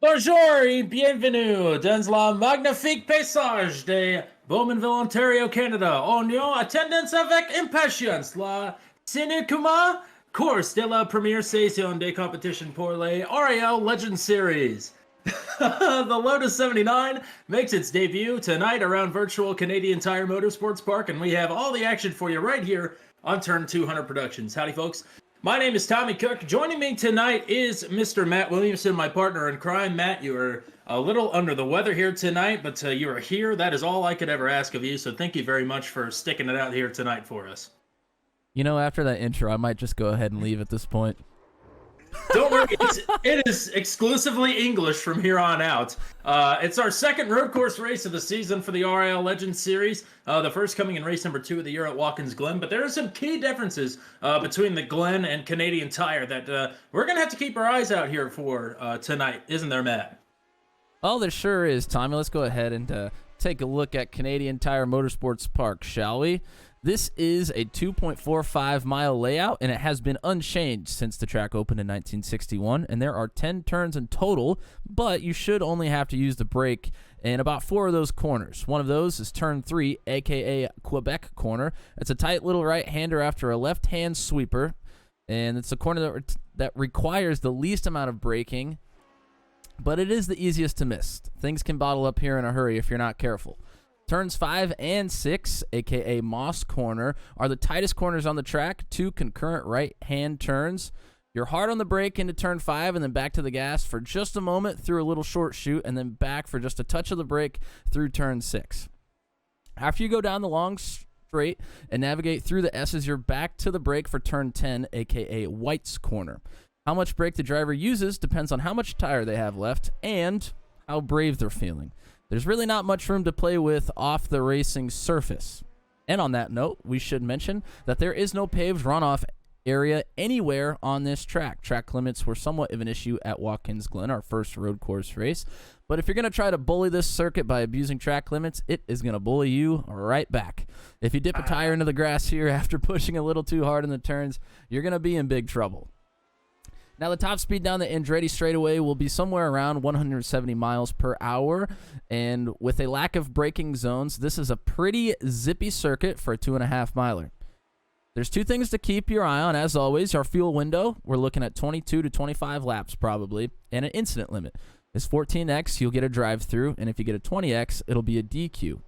Bonjour et bienvenue dans la magnifique paysage de Bowmanville, Ontario, Canada. On y attendance avec impatience la Sinekuma course de la première saison des competitions pour les RIL Legend Series. The Lotus 79 makes its debut tonight around virtual Canadian Tire Motorsports Park, and we have all the action for you right here on Turn 200 Productions. Howdy, folks. My name is Tommy Cook. Joining me tonight is Mr. Matt Williamson, my partner in crime. Matt, you are a little under the weather here tonight, but you are here. That is all I could ever ask of you, so thank you very much for sticking it out here tonight for us. You know, after that intro, I might just go ahead and leave at this point. Don't worry, it is exclusively English from here on out. It's our second road course race of the season for the RIL Legends Series. The first coming in race number 2 of the year at Watkins Glen. But there are some key differences between the Glen and Canadian Tire that we're going to have to keep our eyes out here for tonight. Isn't there, Matt? Oh, there sure is, Tommy. Let's go ahead and take a look at Canadian Tire Motorsports Park, shall we? This is a 2.45-mile layout, and it has been unchanged since the track opened in 1961, and there are 10 turns in total, but you should only have to use the brake in about 4 of those corners. One of those is turn 3, aka Quebec corner. It's a tight little right-hander after a left-hand sweeper, and it's a corner that requires the least amount of braking, but it is the easiest to miss. Things can bottle up here in a hurry if you're not careful. Turns 5 and 6, aka Moss Corner, are the tightest corners on the track, 2 concurrent right-hand turns. You're hard on the brake into turn 5 and then back to the gas for just a moment through a little short chute and then back for just a touch of the brake through turn 6. After you go down the long straight and navigate through the S's, you're back to the brake for turn 10, aka White's Corner. How much brake the driver uses depends on how much tire they have left and how brave they're feeling. There's really not much room to play with off the racing surface. And on that note, we should mention that there is no paved runoff area anywhere on this track. Track limits were somewhat of an issue at Watkins Glen, our first road course race. But if you're going to try to bully this circuit by abusing track limits, it is going to bully you right back. If you dip a tire into the grass here after pushing a little too hard in the turns, you're going to be in big trouble. Now, the top speed down the Andretti straightaway will be somewhere around 170 miles per hour, and with a lack of braking zones, this is a pretty zippy circuit for a 2.5-miler. There's 2 things to keep your eye on, as always. Our fuel window, we're looking at 22 to 25 laps probably, and an incident limit. It's 14X, you'll get a drive-through, and if you get a 20X, it'll be a DQ.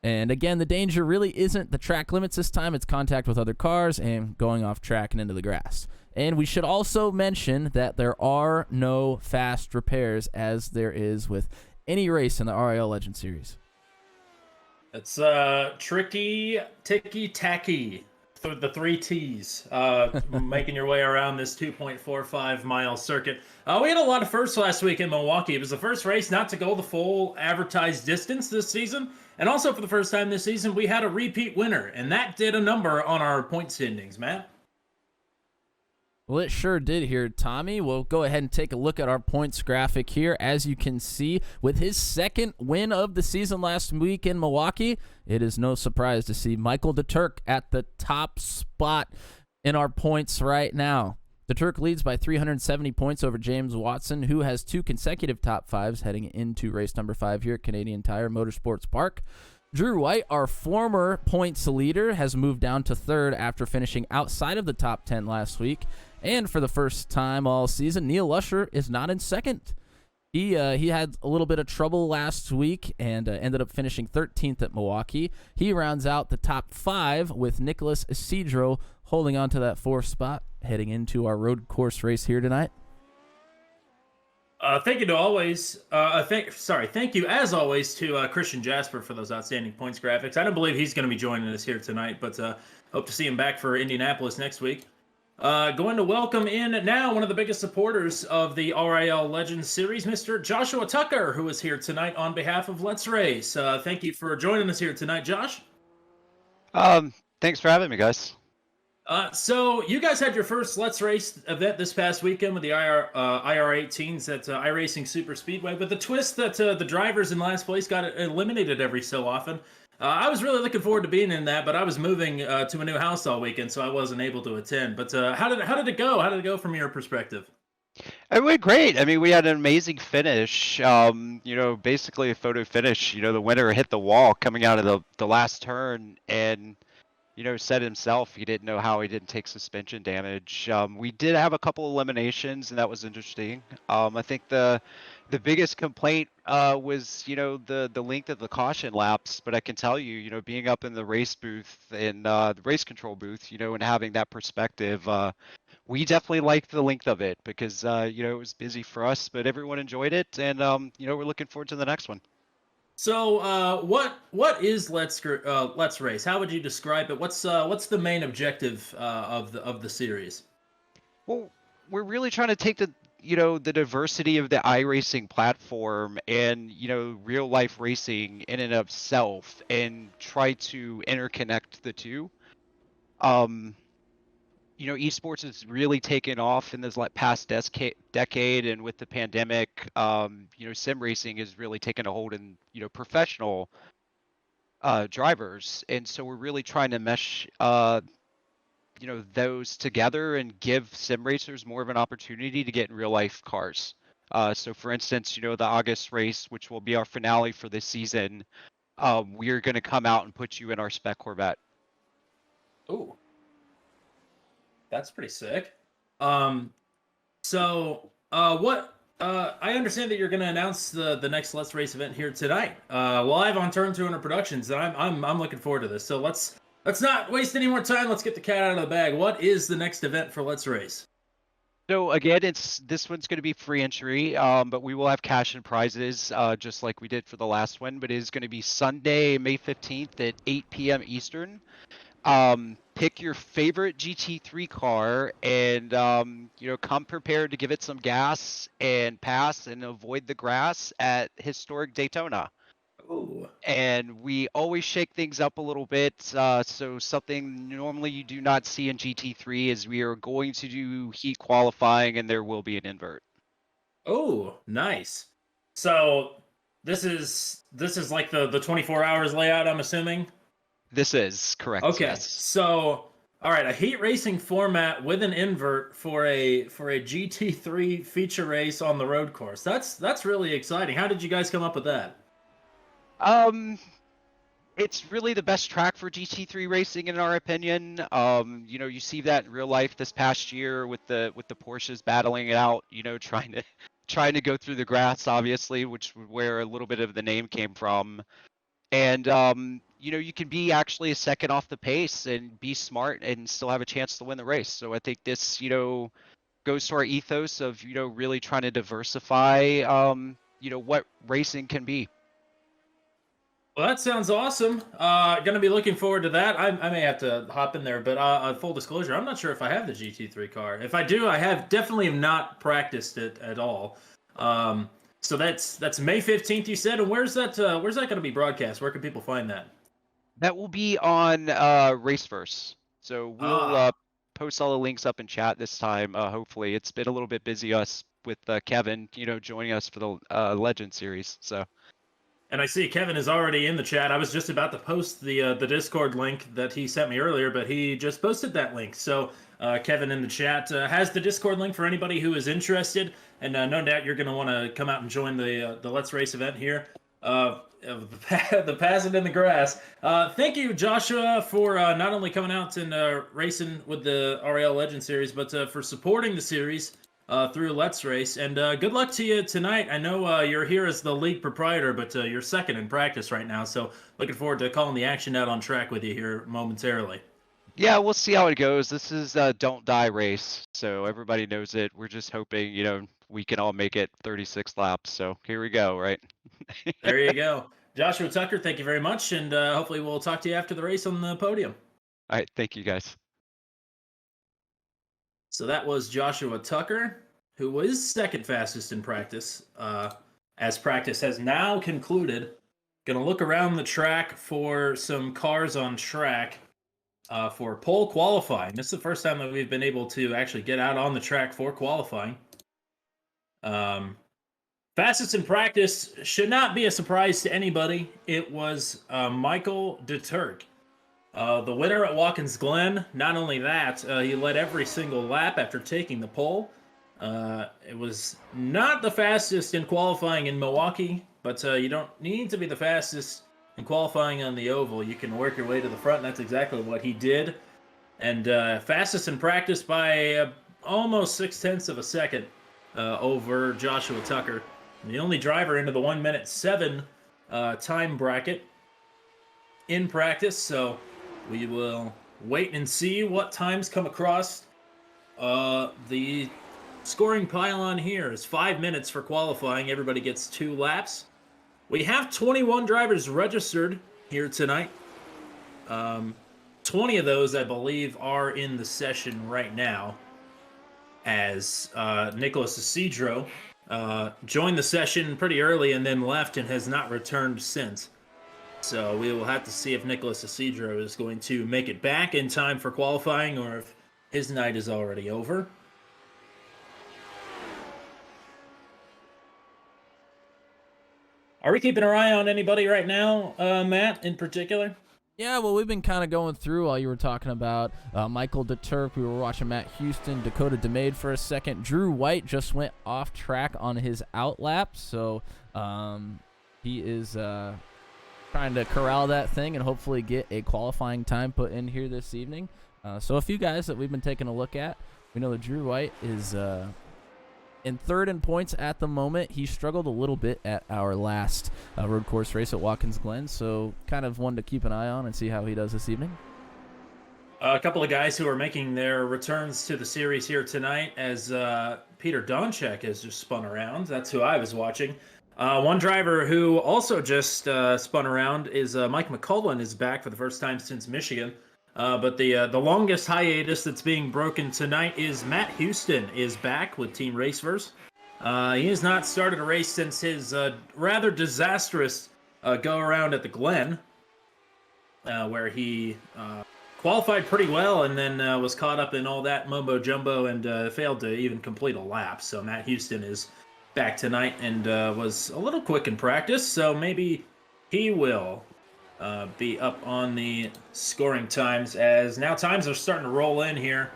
And again, the danger really isn't the track limits this time. It's contact with other cars and going off track and into the grass. And we should also mention that there are no fast repairs as there is with any race in the RIL Legend Series. It's tricky, ticky, tacky. The 3 T's, making your way around this 2.45-mile circuit. We had a lot of firsts last week in Milwaukee. It was the first race not to go the full advertised distance this season. And also for the first time this season, we had a repeat winner. And that did a number on our point standings, Matt. Well, it sure did here, Tommy. We'll go ahead and take a look at our points graphic here. As you can see, with his second win of the season last week in Milwaukee, it is no surprise to see Michael DeTurk at the top spot in our points right now. DeTurk leads by 370 points over James Watson, who has 2 consecutive top 5s heading into race number 5 here at Canadian Tire Motorsports Park. Drew White, our former points leader, has moved down to 3rd after finishing outside of the top 10 last week. And for the first time all season, Neil Lusher is not in 2nd. He had a little bit of trouble last week and ended up finishing 13th at Milwaukee. He rounds out the top 5 with Nicholas Isidro holding on to that 4th spot heading into our road course race here tonight. Thank you as always to Christian Jasper for those outstanding points graphics. I don't believe he's going to be joining us here tonight, but hope to see him back for Indianapolis next week. Going to welcome in now one of the biggest supporters of the RIL Legends Series, Mr. Joshua Tucker, who is here tonight on behalf of Let's Race. Thank you for joining us here tonight, Josh. Thanks for having me, guys. So you guys had your first Let's Race event this past weekend with the IR18s at iRacing Super Speedway, but the twist that the drivers in last place got eliminated every so often. I was really looking forward to being in that, but I was moving to a new house all weekend, so I wasn't able to attend. But how did it go? How did it go from your perspective? It went great. I mean, we had an amazing finish. Basically a photo finish. The winner hit the wall coming out of the last turn, and said himself he didn't know how he didn't take suspension damage. We did have a couple eliminations, and that was interesting. I think the biggest complaint was the length of the caution laps. But I can tell you, being up in the race booth and the race control booth, and having that perspective, we definitely liked the length of it because it was busy for us, but everyone enjoyed it, and we're looking forward to the next one. So, what is Let's Race? How would you describe it? What's the main objective of the series? Well, we're really trying to take the diversity of the iRacing platform and real life racing in and of itself, and try to interconnect the two. Esports has really taken off in this past decade, and with the pandemic, sim racing has really taken a hold in professional drivers, and so we're really trying to mesh those together and give sim racers more of an opportunity to get in real life cars. So for instance, the August race, which will be our finale for this season, we are going to come out and put you in our spec Corvette. Ooh, that's pretty sick. I understand that you're going to announce the next Let's Race event here tonight, live on Turn 200 Productions, and I'm looking forward to this. So let's not waste any more time. Let's get the cat out of the bag. What is the next event for Let's Race? So again, this one's going to be free entry, but we will have cash and prizes, just like we did for the last one. But it is going to be Sunday, May 15th at 8 p.m. Eastern. Pick your favorite GT3 car, and come prepared to give it some gas and pass and avoid the grass at historic Daytona. Ooh. And we always shake things up a little bit. So something normally you do not see in GT3 is we are going to do heat qualifying, and there will be an invert. Oh, nice. So this is like the 24 hours layout, I'm assuming. This is correct. Okay. Yes. So, all right, a heat racing format with an invert for a GT3 feature race on the road course. That's really exciting. How did you guys come up with that? It's really the best track for GT3 racing in our opinion. You see that in real life this past year with the Porsches battling it out, trying to go through the grass, obviously, which where a little bit of the name came from. And you can be actually a second off the pace and be smart and still have a chance to win the race. So I think this, goes to our ethos of, really trying to diversify, what racing can be. Well, that sounds awesome. Gonna be looking forward to that. I may have to hop in there, but full disclosure, I'm not sure if I have the GT3 car. If I do, I definitely have not practiced it at all. So that's May 15th, you said, and where's that going to be broadcast? Where can people find that? That will be on Raceverse. So we'll post all the links up in chat this time. Hopefully, it's been a little bit busy with Kevin, joining us for the Legend series. So. And I see Kevin is already in the chat. I was just about to post the Discord link that he sent me earlier, but he just posted that link. So Kevin in the chat has the Discord link for anybody who is interested. And no doubt you're going to want to come out and join the Let's Race event here. The passing in the grass. Thank you, Joshua, for not only coming out and racing with the RIL Legend series, but for supporting the series through Let's Race. And good luck to you tonight. I know you're here as the league proprietor, but you're second in practice right now. So looking forward to calling the action out on track with you here momentarily. Yeah, we'll see how it goes. This is a don't die race, so everybody knows it. We're just hoping, we can all make it 36 laps. So here we go, right? There you go. Joshua Tucker, thank you very much, and hopefully we'll talk to you after the race on the podium. All right, thank you guys. So that was Joshua Tucker, who was second fastest in practice. As practice has now concluded, going to look around the track for some cars on track for pole qualifying. This is the first time that we've been able to actually get out on the track for qualifying. Fastest in practice should not be a surprise to anybody. It was Michael DeTurk. The winner at Watkins Glen. Not only that, he led every single lap after taking the pole. It was not the fastest in qualifying in Milwaukee, but you don't need to be the fastest in qualifying on the oval. You can work your way to the front, and that's exactly what he did. And fastest in practice by almost 0.6 of a second over Joshua Tucker. The only driver into the 1:07 time bracket in practice, so we will wait and see what times come across. The scoring pylon here is 5 minutes for qualifying. Everybody gets 2 laps. We have 21 drivers registered here tonight. 20 of those, I believe, are in the session right now, as Nicholas Isidro joined the session pretty early and then left and has not returned since. So we will have to see if Nicholas Isidro is going to make it back in time for qualifying or if his night is already over. Are we keeping our eye on anybody right now, Matt, in particular? Yeah, well, we've been kind of going through while you were talking about Michael DeTurk. We were watching Matt Houston, Dakota DeMade for a second. Drew White just went off track on his outlap, so he is trying to corral that thing and hopefully get a qualifying time put in here this evening. So a few guys that we've been taking a look at. We know that Drew White is in third in points at the moment. He struggled a little bit at our last road course race at Watkins Glen, so kind of one to keep an eye on and see how he does this evening. A couple of guys who are making their returns to the series here tonight, as Peter Donchek has just spun around. That's who I was watching. One driver who also just spun around is Mike McCullen is back for the first time since Michigan. But the longest hiatus that's being broken tonight is Matt Houston is back with Team Raceverse. He has not started a race since his rather disastrous go-around at the Glen, where he qualified pretty well and then was caught up in all that mumbo-jumbo and failed to even complete a lap. So Matt Houston is back tonight and was a little quick in practice, so maybe he will be up on the scoring times, as now times are starting to roll in here.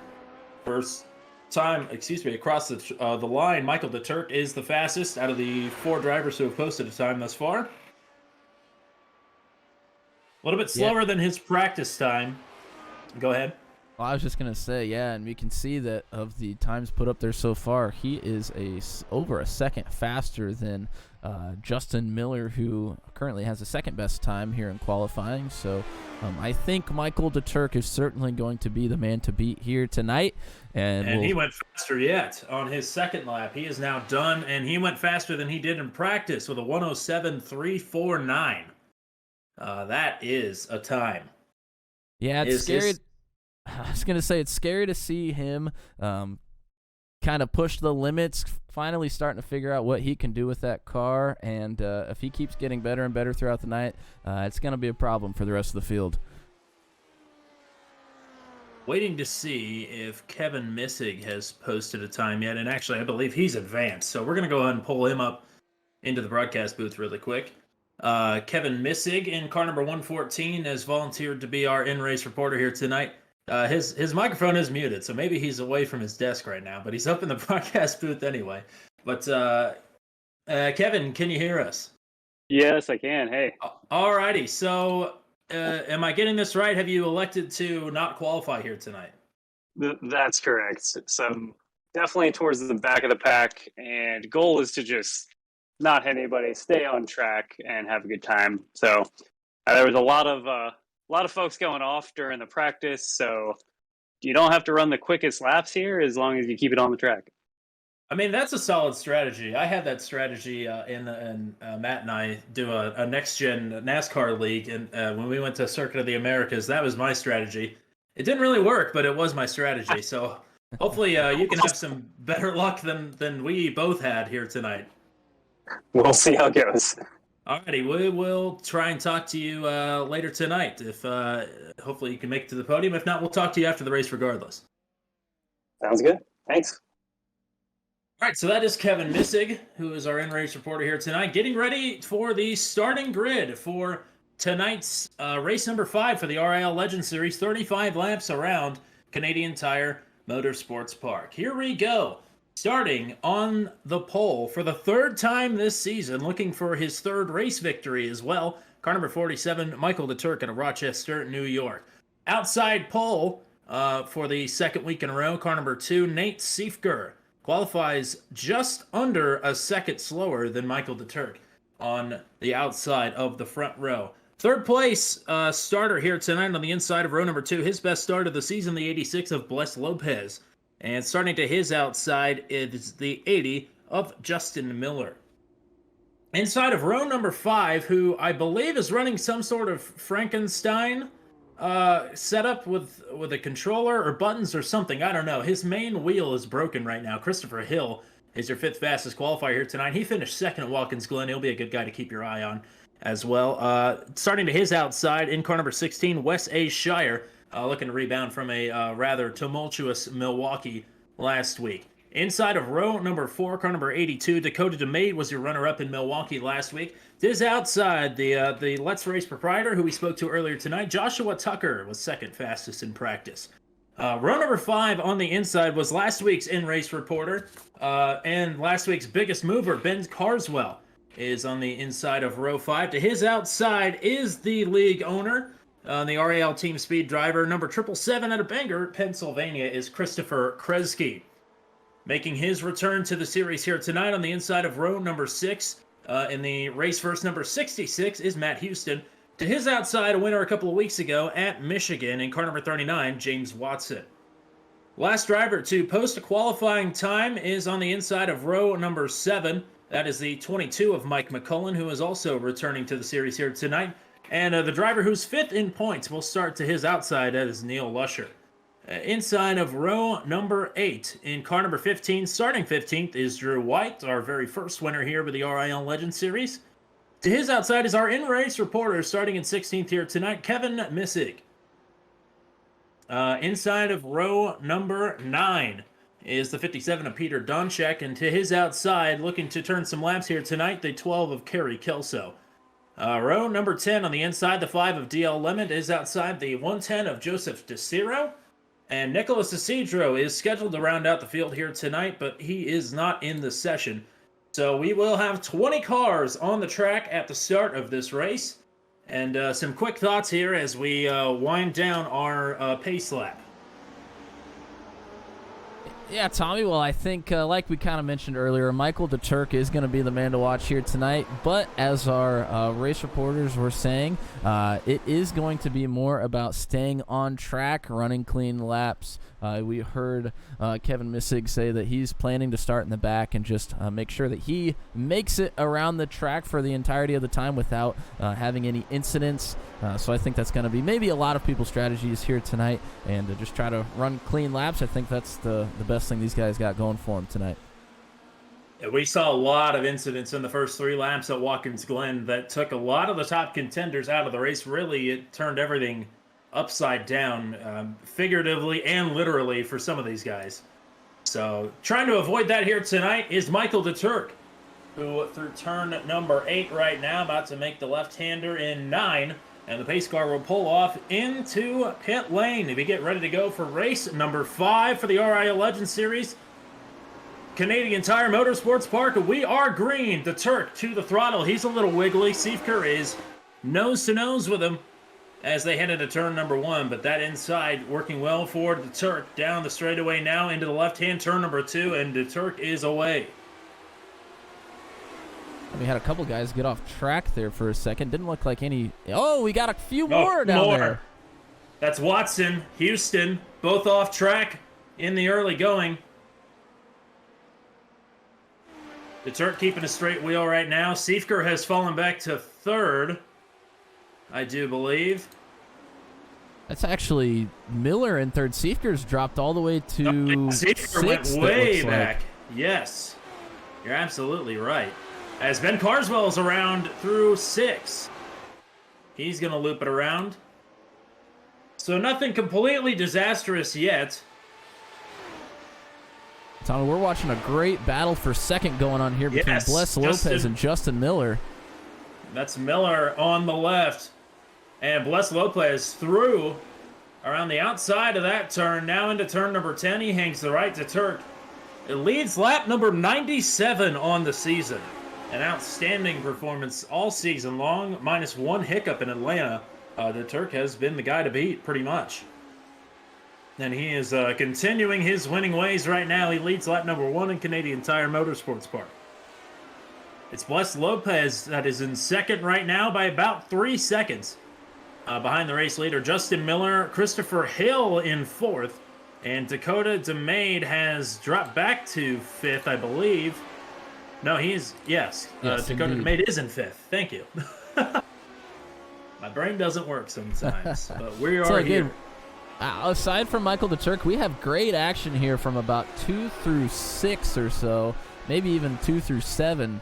First time, across the line, Michael DeTurk is the fastest out of the 4 drivers who have posted a time thus far. A little bit slower than his practice time. Go ahead. Well, I was just going to say, yeah, and we can see that of the times put up there so far, he is over a second faster than Justin Miller, who currently has the second best time here in qualifying. So I think Michael DeTurk is certainly going to be the man to beat here tonight. And he went faster yet on his second lap. He is now done, and he went faster than he did in practice with a 1:07.349. That is a time. Yeah, it's scary. I was going to say, it's scary to see him kind of push the limits, finally starting to figure out what he can do with that car. And if he keeps getting better and better throughout the night, it's going to be a problem for the rest of the field. Waiting to see if Kevin Missig has posted a time yet. And actually, I believe he's advanced. So we're going to go ahead and pull him up into the broadcast booth really quick. Kevin Missig in car number 114 has volunteered to be our in-race reporter here tonight. His microphone is muted, so maybe he's away from his desk right now, but he's up in the broadcast booth anyway. But Kevin, can you hear us? Yes, I can. Hey. Alrighty. So, am I getting this right? Have you elected to not qualify here tonight? That's correct. So definitely towards the back of the pack, and goal is to just not hit anybody, stay on track, and have a good time. So there was a lot of folks going off during the practice, so you don't have to run the quickest laps here as long as you keep it on the track. I mean, that's a solid strategy. I had that strategy in Matt and I do a next-gen NASCAR league, and when we went to Circuit of the Americas, that was my strategy. It didn't really work, but it was my strategy. So hopefully you can have some better luck than we both had here tonight. We'll see how it goes. Alrighty, we will try and talk to you later tonight. If hopefully you can make it to the podium. If not, we'll talk to you after the race regardless. Sounds good. Thanks. All right, so that is Kevin Missig, who is our in-race reporter here tonight, getting ready for the starting grid for tonight's race number 5 for the RIL Legend Series, 35 laps around Canadian Tire Motorsports Park. Here we go. Starting on the pole for the third time this season, looking for his third race victory as well. Car number 47, Michael DeTurk out of Rochester, New York. Outside pole for the second week in a row, car number 2, Nate Siefker. Qualifies just under a second slower than Michael DeTurk on the outside of the front row. Third place starter here tonight on the inside of row number 2. His best start of the season, the 86 of Bless Lopez. And starting to his outside is the 80 of Justin Miller. Inside of row number 5, who I believe is running some sort of Frankenstein setup with a controller or buttons or something. I don't know. His main wheel is broken right now. Christopher Hill is your 5th fastest qualifier here tonight. He finished 2nd at Watkins Glen. He'll be a good guy to keep your eye on as well. Starting to his outside in car number 16, Wes A. Shire. Looking to rebound from a rather tumultuous Milwaukee last week. Inside of row number 4, car number 82, Dakota DeMade was your runner-up in Milwaukee last week. This outside, the Let's Race proprietor, who we spoke to earlier tonight, Joshua Tucker, was 2nd fastest in practice. Row number 5 on the inside was last week's in-race reporter and last week's biggest mover, Ben Carswell, is on the inside of row 5. To his outside is the league owner, the RIL team speed driver, number 777 out of Bangor, Pennsylvania, is Christopher Kresge. Making his return to the series here tonight on the inside of row number 6, in the race first number 66, is Matt Houston. To his outside, a winner a couple of weeks ago at Michigan in car number 39, James Watson. Last driver to post a qualifying time is on the inside of row number 7. That is the 22 of Mike McCullen, who is also returning to the series here tonight. And the driver who's 5th in points will start to his outside. That is Neil Lusher. Inside of row number 8 in car number 15, starting 15th, is Drew White, our very first winner here with the RIL Legend Series. To his outside is our in-race reporter, starting in 16th here tonight, Kevin Missig. Inside of row number 9 is the 57 of Peter Donchek, and to his outside, looking to turn some laps here tonight, the 12 of Kerry Kelso. Row number 10 on the inside, the 5 of DL Lemon is outside, the 110 of Joseph DeCiro. And Nicholas Isidro is scheduled to round out the field here tonight, but he is not in the session. So we will have 20 cars on the track at the start of this race. And some quick thoughts here as we wind down our pace lap. Yeah, Tommy, well, I think, like we kind of mentioned earlier, Michael DeTurk is going to be the man to watch here tonight. But as our race reporters were saying, it is going to be more about staying on track, running clean laps. We heard Kevin Missig say that he's planning to start in the back and just make sure that he makes it around the track for the entirety of the time without having any incidents. So I think that's going to be maybe a lot of people's strategies here tonight, and to just try to run clean laps. I think that's the best thing these guys got going for them tonight. We saw a lot of incidents in the first 3 laps at Watkins Glen that took a lot of the top contenders out of the race. Really, it turned everything upside down, figuratively and literally for some of these guys. So trying to avoid that here tonight is Michael DeTurk, who through turn number 8 right now, about to make the left-hander in 9. And the pace car will pull off into pit lane. We get ready to go for race number 5 for the RIL Legend Series. Canadian Tire Motorsports Park. We are green. The Turk to the throttle. He's a little wiggly. Siefker is nose to nose with him as they head into turn number 1. But that inside working well for the Turk. Down the straightaway now into the left-hand turn number 2. And the Turk is away. We had a couple guys get off track there for a second. Didn't look like any... Oh, we got a few more down there. That's Watson, Houston, both off track in the early going. The Turk keeping a straight wheel right now. Siefker has fallen back to 3rd, I do believe. That's actually Miller in 3rd. Siefker's dropped all the way to Siefker 6th, went way back. Like. Yes, you're absolutely right. As Ben Carswell's around through 6. He's going to loop it around. So nothing completely disastrous yet. Tommy, we're watching a great battle for 2nd going on here between Bless Lopez and Justin Miller. That's Miller on the left. And Bless Lopez through around the outside of that turn. Now into turn number 10. He hangs the right to Turk. It leads lap number 97 on the season. An outstanding performance all season long, minus one hiccup in Atlanta. The Turk has been the guy to beat, pretty much. And he is continuing his winning ways right now. He leads lap number 1 in Canadian Tire Motorsports Park. It's Bless Lopez that is in second right now by about 3 seconds. Behind the race leader, Justin Miller, Christopher Hill in fourth. And Dakota DeMade has dropped back to fifth, I believe. No, yes. Dakota DeMade is in fifth. Thank you. My brain doesn't work sometimes, but we are here. Aside from Michael the Turk, we have great action here from about 2 through 6 or so, maybe even 2 through 7.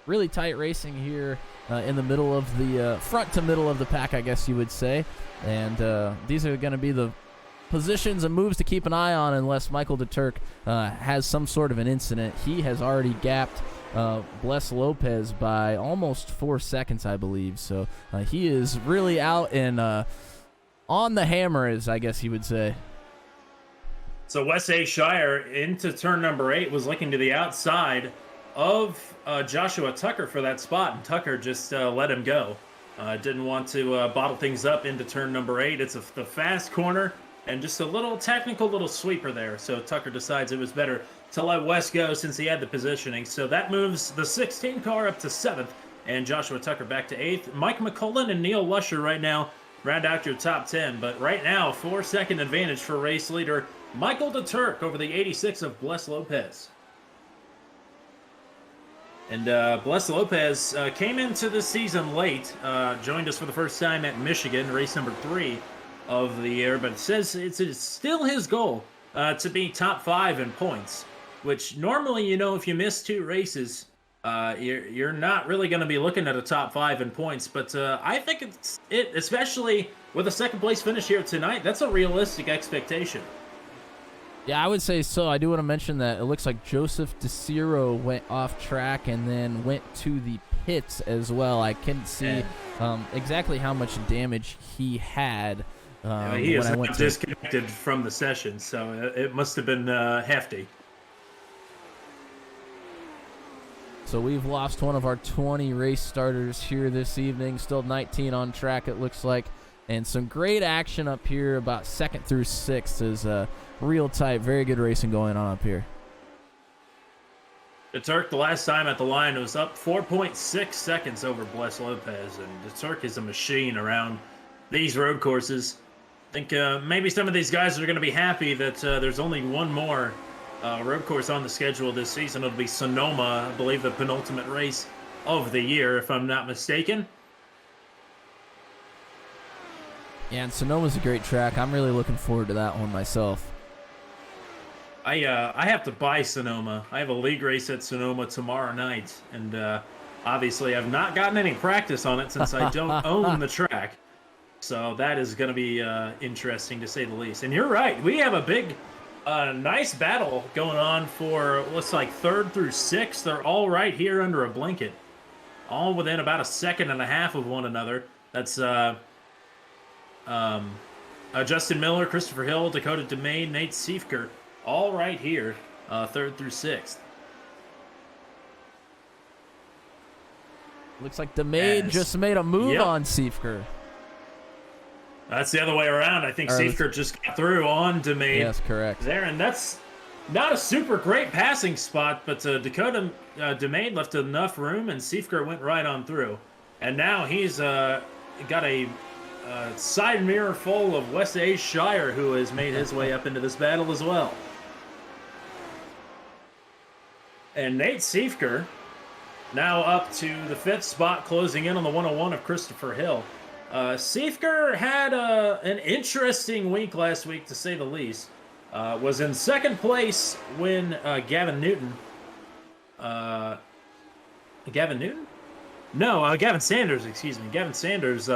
Really tight racing here in the middle of the front to middle of the pack, I guess you would say. And these are going to be the positions and moves to keep an eye on unless Michael DeTurk has some sort of an incident. He has already gapped Bless Lopez by almost 4 seconds, I believe. So he is really out and on the hammer, as I guess you would say. So Wes A. Shire into turn number 8 was looking to the outside of Joshua Tucker for that spot, and Tucker just let him go. Didn't want to bottle things up into turn number 8. It's the fast corner and just a little technical little sweeper there. So Tucker decides it was better to let Wes go since he had the positioning. So that moves the 16 car up to 7th and Joshua Tucker back to 8th. Mike McCullen and Neil Lusher right now round out your top 10. But right now, 4-second advantage for race leader Michael DeTurk over the 86 of Bless Lopez. And Bless Lopez came into the season late, joined us for the first time at Michigan, race number 3 of the year, but it says it's still his goal to be top 5 in points, which normally, you know, if you miss 2 races, you're not really going to be looking at a top 5 in points, but I think especially with a second place finish here tonight, that's a realistic expectation. Yeah, I would say so. I do want to mention that it looks like Joseph DeCiro went off track and then went to the pits as well. I couldn't see exactly how much damage he had. He is disconnected from the session, so it must have been hefty. So we've lost one of our 20 race starters here this evening. Still 19 on track, it looks like. And some great action up here about 2nd through 6th is real tight. Very good racing going on up here. DeTurk, the last time at the line, was up 4.6 seconds over Bless Lopez. And DeTurk is a machine around these road courses. I think maybe some of these guys are going to be happy that there's only one more road course on the schedule this season. It'll be Sonoma, I believe the penultimate race of the year, if I'm not mistaken. Yeah, and Sonoma's a great track. I'm really looking forward to that one myself. I have to buy Sonoma. I have a league race at Sonoma tomorrow night, and obviously I've not gotten any practice on it since I don't own the track. So that is going to be interesting to say the least. And you're right. We have a big, nice battle going on for looks like 3rd through 6th. They're all right here under a blanket, all within about a second and a half of one another. That's Justin Miller, Christopher Hill, Dakota DeMay, Nate Siefker, all right here, 3rd through 6th. Looks like DeMay just made a move on Siefker. That's the other way around. I think Siefker just got through on DeMay. Yes, correct. There, and that's not a super great passing spot, but Dakota DeMay left enough room, and Siefker went right on through. And now he's got a side mirror full of Wes A. Shire, who has made his way up into this battle as well. And Nate Siefker now up to the 5th spot, closing in on the 101 of Christopher Hill. Siefker had an interesting week last week, to say the least. Was in 2nd place when Gavin Sanders, excuse me. Gavin Sanders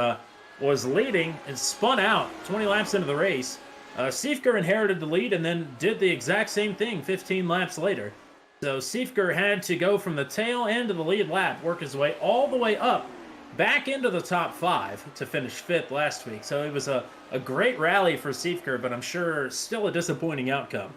was leading and spun out 20 laps into the race. Siefker inherited the lead and then did the exact same thing 15 laps later. So Siefker had to go from the tail end of the lead lap, work his way all the way up, back into the top 5 to finish 5th last week. So it was a great rally for Siefker, but I'm sure still a disappointing outcome.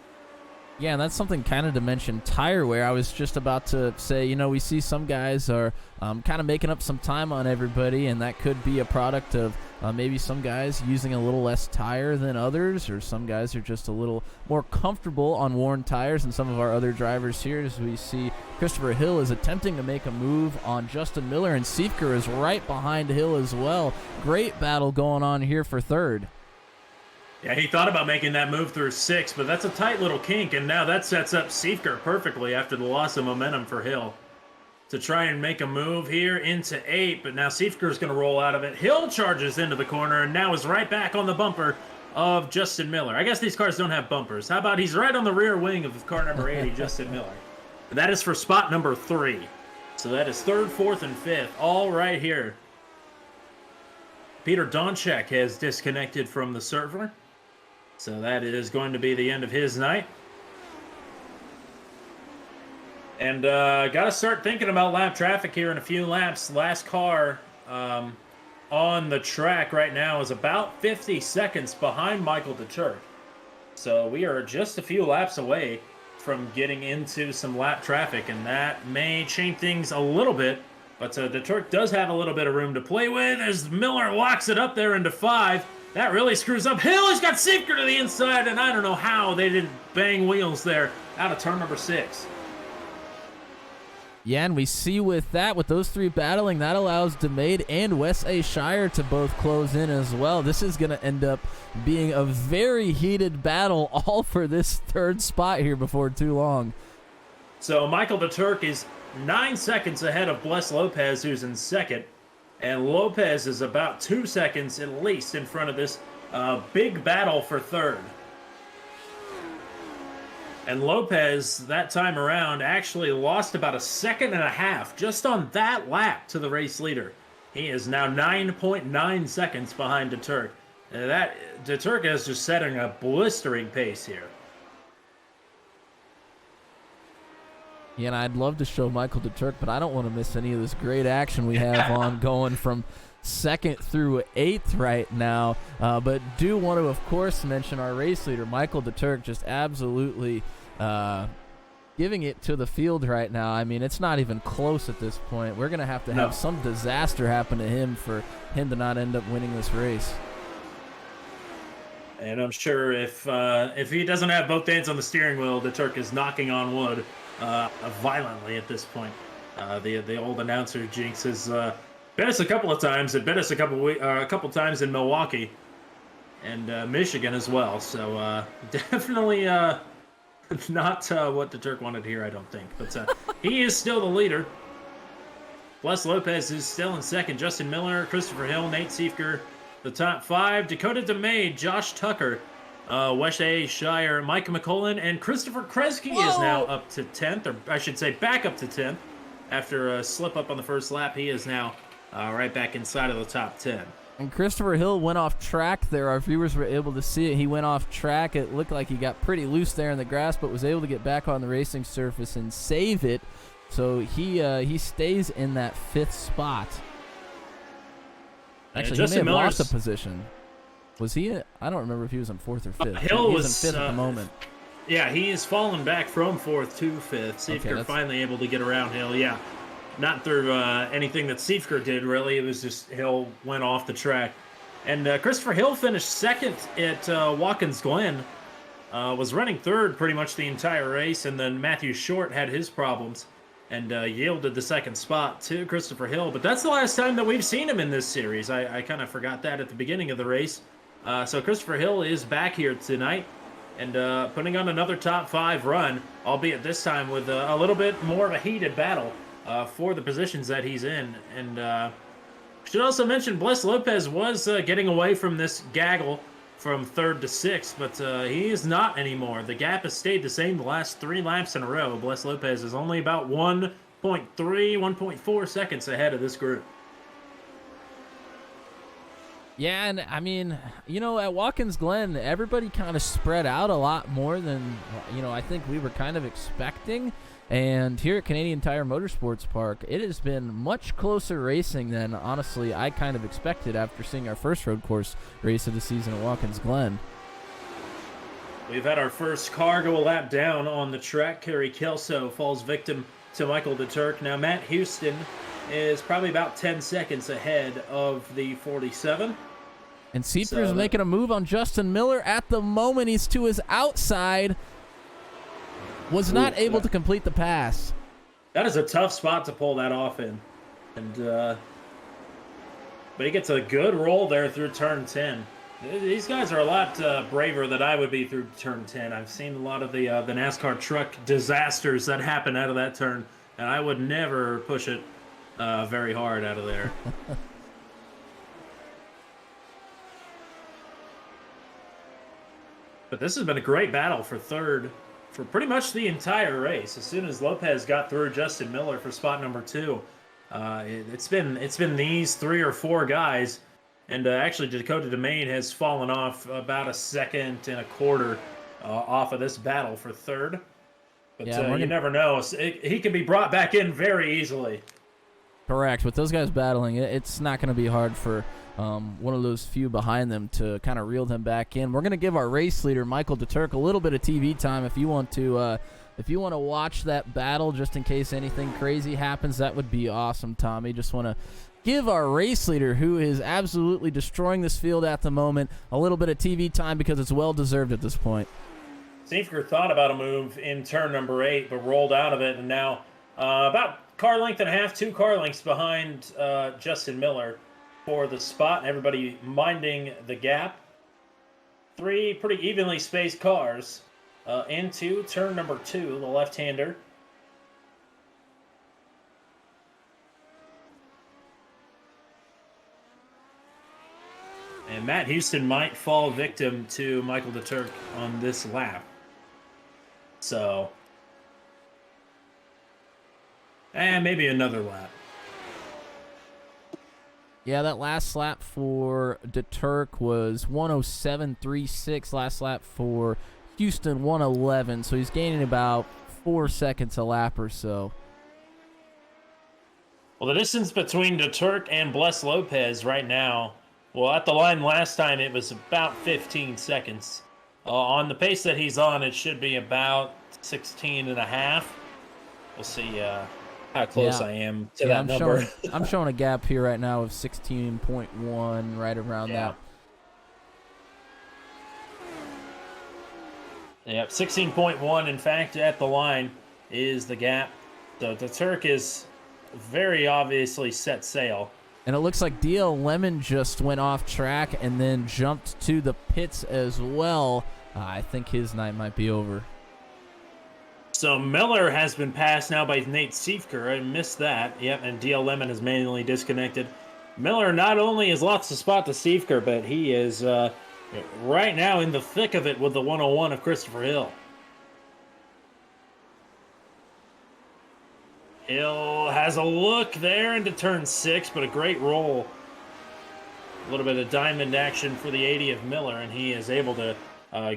Yeah, and that's something kind of to mention tire wear. I was just about to say, we see some guys are kind of making up some time on everybody, and that could be a product of maybe some guys using a little less tire than others, or some guys are just a little more comfortable on worn tires than some of our other drivers here. As we see, Christopher Hill is attempting to make a move on Justin Miller, and Siefker is right behind Hill as well. Great battle going on here for third. Yeah, he thought about making that move through 6, but that's a tight little kink, and now that sets up Siefker perfectly after the loss of momentum for Hill to try and make a move here into 8, but now Siefker's going to roll out of it. Hill charges into the corner and now is right back on the bumper of Justin Miller. I guess these cars don't have bumpers. How about he's right on the rear wing of car number 80, Justin Miller. And that is for spot number 3. So that is 3rd, 4th, and 5th, all right here. Peter Donchek has disconnected from the server. So that is going to be the end of his night. And got to start thinking about lap traffic here in a few laps. Last car on the track right now is about 50 seconds behind Michael DeTurk. So we are just a few laps away from getting into some lap traffic, and that may change things a little bit. But DeTurk does have a little bit of room to play with as Miller locks it up there into 5. That really screws up. Hill has got Siefker to the inside, and I don't know how they didn't bang wheels there out of turn number 6. Yeah, and we see with those 3 battling, that allows DeMade and Wes A. Shire to both close in as well. This is going to end up being a very heated battle, all for this 3rd spot here before too long. So Michael DeTurk is 9 seconds ahead of Bless Lopez, who's in 2nd. And Lopez is about 2 seconds at least in front of this big battle for 3rd. And Lopez, that time around, actually lost about 1.5 seconds just on that lap to the race leader. He is now 9.9 seconds behind DeTurk. DeTurk is just setting a blistering pace here. Yeah, and I'd love to show Michael DeTurk, but I don't want to miss any of this great action we have on going from 2nd through 8th right now. But do want to, of course, mention our race leader, Michael DeTurk, just absolutely giving it to the field right now. I mean, it's not even close at this point. We're going to have some disaster happen to him for him to not end up winning this race. And I'm sure if he doesn't have both hands on the steering wheel, DeTurk is knocking on wood violently at this point. The old announcer jinx has bit us a couple of times. It bit us a couple times in Milwaukee and Michigan as well. So definitely not what DeTurk wanted here, I don't think. But he is still the leader. Bless Lopez is still in 2nd. Justin Miller, Christopher Hill, Nate Siefker, the top 5. Dakota DeMade, Josh Tucker, Wes A. Shire, Mike McCullen, and Christopher Kresge is now up to 10th, or I should say back up to 10th. After a slip up on the first lap, he is now right back inside of the top 10. And Christopher Hill went off track there. Our viewers were able to see it. He went off track. It looked like he got pretty loose there in the grass, but was able to get back on the racing surface and save it. So he stays in that 5th spot. Actually, he may have lost a position. Was he? I don't remember if he was in 4th or 5th. Hill was in 5th at the moment. Yeah, he has fallen back from 4th to 5th. Siefker finally able to get around Hill. Yeah, not through anything that Siefker did, really. It was just Hill went off the track. And Christopher Hill finished 2nd at Watkins Glen. Was running 3rd pretty much the entire race. And then Matthew Short had his problems and yielded the 2nd spot to Christopher Hill. But that's the last time that we've seen him in this series. I kind of forgot that at the beginning of the race. So Christopher Hill is back here tonight and putting on another top 5 run, albeit this time with a little bit more of a heated battle for the positions that he's in. And should also mention Bless Lopez was getting away from this gaggle from 3rd to 6th, but he is not anymore. The gap has stayed the same the last 3 laps in a row. Bless Lopez is only about 1.3, 1.4 seconds ahead of this group. Yeah, and I mean, at Watkins Glen, everybody kind of spread out a lot more than, I think we were kind of expecting. And here at Canadian Tire Motorsports Park, it has been much closer racing than, honestly, I kind of expected after seeing our first road course race of the season at Watkins Glen. We've had our first car go a lap down on the track. Kerry Kelso falls victim to Michael DeTurk. Now, Matt Houston is probably about 10 seconds ahead of the 47. And Seifker's making a move on Justin Miller at the moment. He's to his outside. Was not able to complete the pass. That is a tough spot to pull that off in. And but he gets a good roll there through turn 10. These guys are a lot braver than I would be through turn 10. I've seen a lot of the NASCAR truck disasters that happen out of that turn, and I would never push it very hard out of there. But this has been a great battle for third for pretty much the entire race. As soon as Lopez got through Justin Miller for spot number 2, it's been these 3 or 4 guys, and actually Dakota DeMaine has fallen off about a second and a quarter off of this battle for third. But you never know. He can be brought back in very easily. Correct. With those guys battling, it's not going to be hard for one of those few behind them to kind of reel them back in. We're going to give our race leader, Michael DeTurk, a little bit of TV time. If you want to watch that battle just in case anything crazy happens, that would be awesome, Tommy. Just want to give our race leader, who is absolutely destroying this field at the moment, a little bit of TV time because it's well-deserved at this point. Seifker thought about a move in turn number 8, but rolled out of it, and now about car length and a half, 2 car lengths behind Justin Miller for the spot. Everybody minding the gap. 3 pretty evenly spaced cars into turn number 2, the left-hander. And Matt Houston might fall victim to Michael DeTurk on this lap. So, and maybe another lap. Yeah, that last lap for DeTurk was 107.36. Last lap for Houston, 111. So he's gaining about 4 seconds a lap or so. Well, the distance between DeTurk and Bless Lopez right now, well, at the line last time it was about 15 seconds. On the pace that he's on, it should be about 16 and a half. We'll see how close I am to that number. I'm showing a gap here right now of 16.1, right around that. Yep, 16.1, in fact, at the line is the gap. So the Turk is very obviously set sail. And it looks like DL Lemon just went off track and then jumped to the pits as well. I think his night might be over. So Miller has been passed now by Nate Seifker. I missed that. Yep, and DL Lemon is manually disconnected. Miller not only has lost the spot to Seifker, but he is right now in the thick of it with the 101 of Christopher Hill. Hill has a look there into turn 6, but a great roll. A little bit of diamond action for the 80 of Miller, and he is able to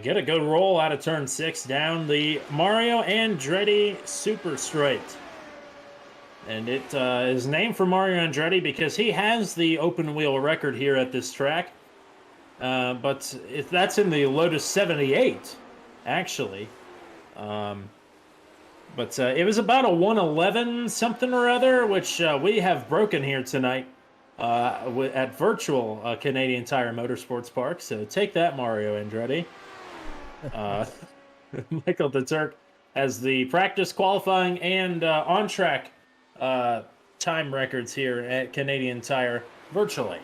get a good roll out of turn 6 down the Mario Andretti Super Straight. And it is named for Mario Andretti because he has the open wheel record here at this track. But that's in the Lotus 78, actually. But it was about a 111 something or other, which we have broken here tonight at virtual Canadian Tire Motorsports Park. So take that, Mario Andretti. Michael DeTurk has the practice, qualifying, and on-track time records here at Canadian Tire virtually.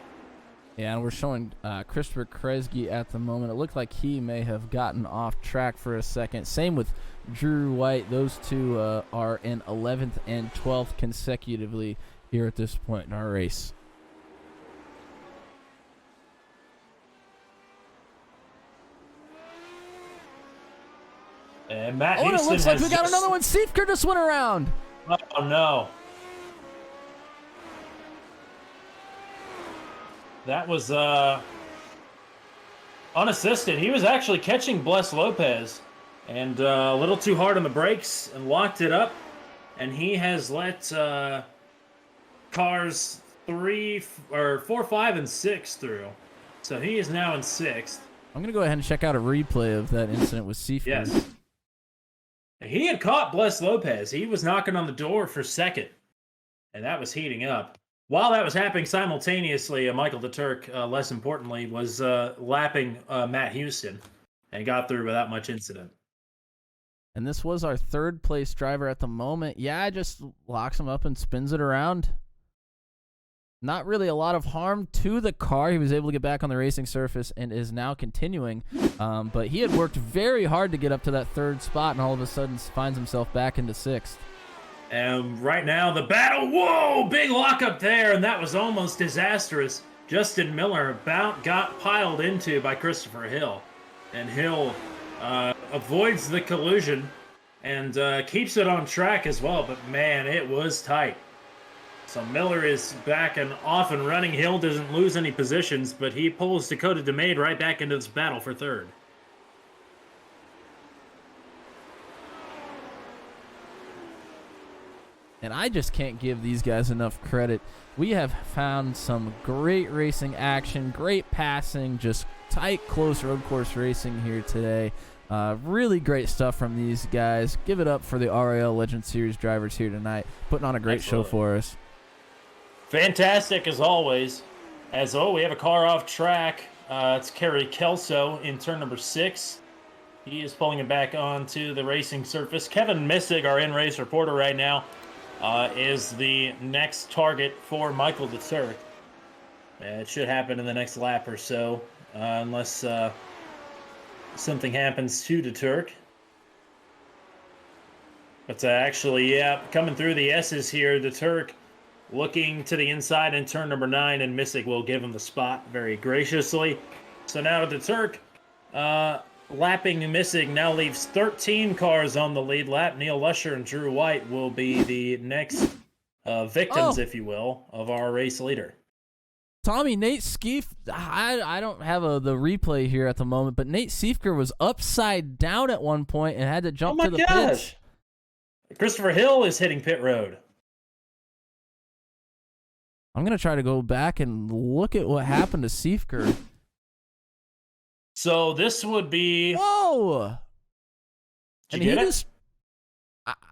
Yeah, and we're showing Christopher Kresge at the moment. It looked like he may have gotten off track for a second. Same with Drew White. Those two are in 11th and 12th consecutively here at this point in our race. And Matt Houston, it looks like we got just... another one. Seifker just went around. Oh, no. That was unassisted. He was actually catching Bless Lopez and a little too hard on the brakes and locked it up. And he has let cars 4, 5, and 6 through. So he is now in 6th. I'm going to go ahead and check out a replay of that incident with Seifert. Yes. He had caught Bless Lopez. He was knocking on the door for second, and that was heating up. While that was happening simultaneously, Michael the Turk, less importantly, was lapping Matt Houston and got through without much incident. And this was our third place driver at the moment. Yeah, just locks him up and spins it around. Not really a lot of harm to the car. He was able to get back on the racing surface and is now continuing. But he had worked very hard to get up to that third spot, and all of a sudden finds himself back into sixth. And right now, the battle. Whoa! Big lockup there, and that was almost disastrous. Justin Miller got piled into by Christopher Hill. And Hill avoids the collision and keeps it on track as well. But man, it was tight. So Miller is back and off and running. Hill doesn't lose any positions, but he pulls Dakota DeMade right back into this battle for third. And I just can't give these guys enough credit. We have found some great racing action, great passing, just tight, close road course racing here today. Really great stuff from these guys. Give it up for the RIL Legend Series drivers here tonight, putting on a great show for us. Fantastic as always. We have a car off track. It's Kerry Kelso in turn number 6. He is pulling it back onto the racing surface. Kevin Missig, our in-race reporter right now, is the next target for Michael the Turk. It should happen in the next lap or so, unless something happens to the Turk. But actually, yeah, coming through the S's here, the Turk looking to the inside in turn number 9, and Missig will give him the spot very graciously. So now the Turk lapping Missig now leaves 13 cars on the lead lap. Neil Lusher and Drew White will be the next victims, if you will, of our race leader. Tommy, Nate Skeef, I don't have the replay here at the moment, but Nate Seifker was upside down at one point and had to jump to the pits. Christopher Hill is hitting pit road. I'm going to try to go back and look at what happened to Seifker. So this would be... Whoa! Did you get it?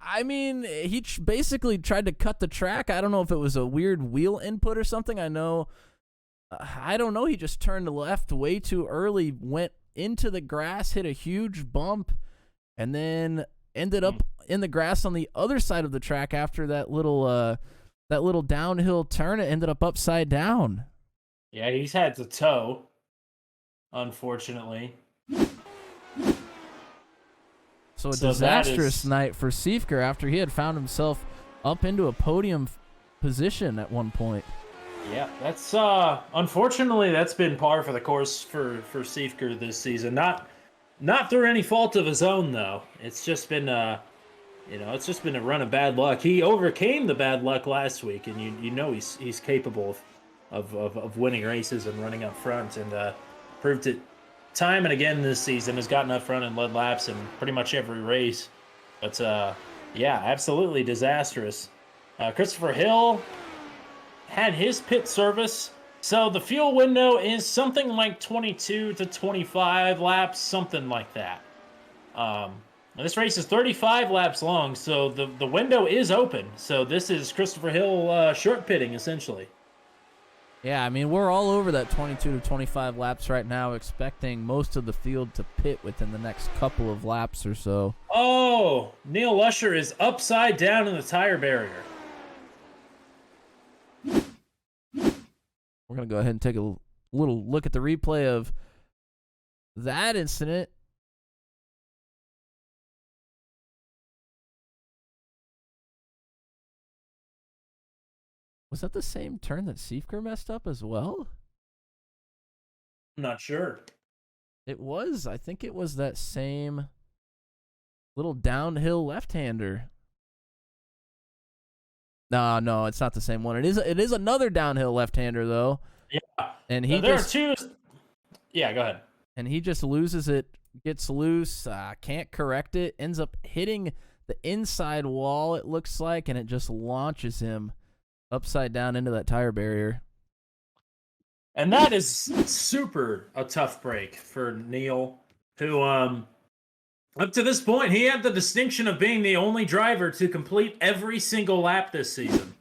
I mean, he basically tried to cut the track. I don't know if it was a weird wheel input or something. I don't know. He just turned left way too early, went into the grass, hit a huge bump, and then ended up in the grass on the other side of the track after that little downhill turn. It ended up upside down. Yeah, he's had to tow, unfortunately. So disastrous night for Seifker after he had found himself up into a podium position at one point. Yeah, that's unfortunately that's been par for the course for Seifker this season. Not through any fault of his own though. It's just been it's just been a run of bad luck. He overcame the bad luck last week, and you know he's capable of winning races and running up front, and proved it time and again this season. Has gotten up front and led laps in pretty much every race. But yeah, absolutely disastrous. Christopher Hill had his pit service, so the fuel window is something like 22 to 25 laps, something like that. This race is 35 laps long, so the window is open. So this is Christopher Hill short pitting, essentially. Yeah, I mean, we're all over that 22 to 25 laps right now, expecting most of the field to pit within the next couple of laps or so. Oh, Neil Lusher is upside down in the tire barrier. We're going to go ahead and take a little look at the replay of that incident. Was that the same turn that Seifker messed up as well? I'm not sure. It was. I think it was that same little downhill left-hander. No, it's not the same one. It is another downhill left-hander though. Yeah. And he there are two. Yeah, go ahead. And he just loses it, gets loose, can't correct it, ends up hitting the inside wall, it looks like, and it just launches him upside down into that tire barrier. And that is super a tough break for Neil, who up to this point he had the distinction of being the only driver to complete every single lap this season.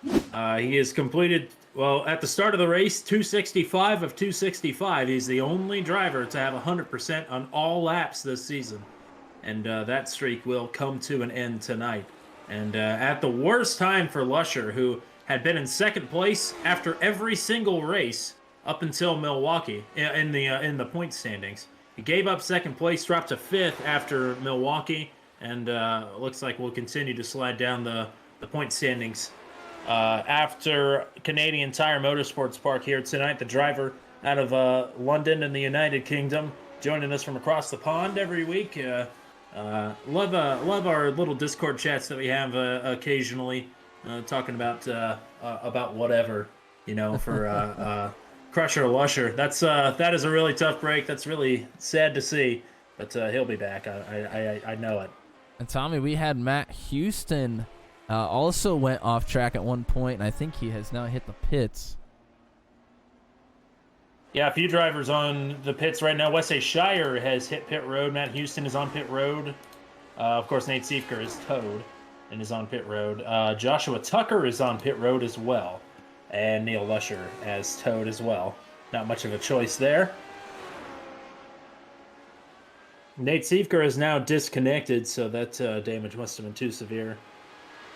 He has completed, well, at the start of the race, 265 of 265. He's the only driver to have 100% on all laps this season. And that streak will come to an end tonight. And at the worst time for Lusher, who had been in second place after every single race up until Milwaukee in the point standings. He gave up second place, dropped to fifth after Milwaukee, and looks like we'll continue to slide down the point standings. After Canadian Tire Motorsports Park here tonight, the driver out of London in the United Kingdom, joining us from across the pond every week. Love our little Discord chats that we have occasionally, talking about whatever, for Crusher Lusher. That is a really tough break. That's really sad to see, but he'll be back. I know it. And Tommy, we had Matt Houston also went off track at one point, and I think he has now hit the pits. Yeah, a few drivers on the pits right now. Wesley Shire has hit pit road. Matt Houston is on pit road. Of course, Nate Siefker is towed and is on pit road. Joshua Tucker is on pit road as well. And Neil Lusher has towed as well. Not much of a choice there. Nate Siefker is now disconnected, so that damage must have been too severe.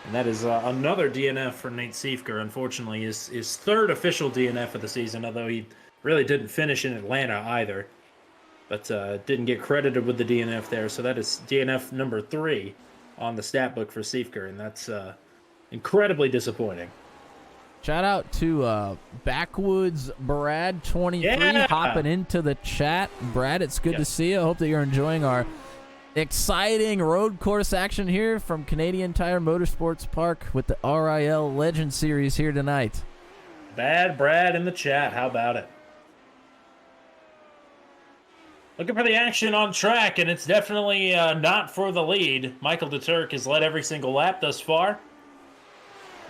And that is another DNF for Nate Siefker. Unfortunately, his third official DNF of the season, although he really didn't finish in Atlanta either. But didn't get credited with the DNF there, so that is DNF number 3 on the stat book for Siefker, and that's incredibly disappointing. Shout out to Backwoods Brad 23 Yeah! hopping into the chat. Brad, it's good to see you. I hope that you're enjoying our exciting road course action here from Canadian Tire Motorsports Park with the RIL Legend Series here tonight. Bad Brad in the chat. How about it? Looking for the action on track, and it's definitely not for the lead. Michael DeTurk has led every single lap thus far.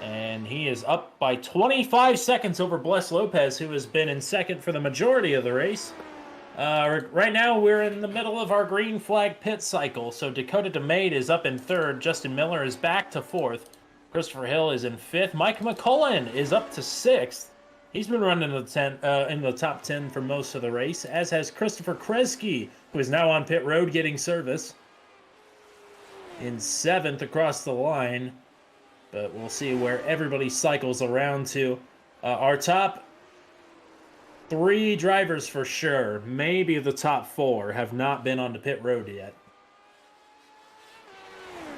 And he is up by 25 seconds over Bless Lopez, who has been in second for the majority of the race. Right now, we're in the middle of our green flag pit cycle. So Dakota DeMade is up in third. Justin Miller is back to fourth. Christopher Hill is in fifth. Mike McCullen is up to sixth. He's been running in the top 10 for most of the race, as has Christopher Kresge, who is now on pit road getting service. In seventh across the line. But we'll see where everybody cycles around to. Our top 3 drivers for sure, maybe the top 4, have not been on the pit road yet.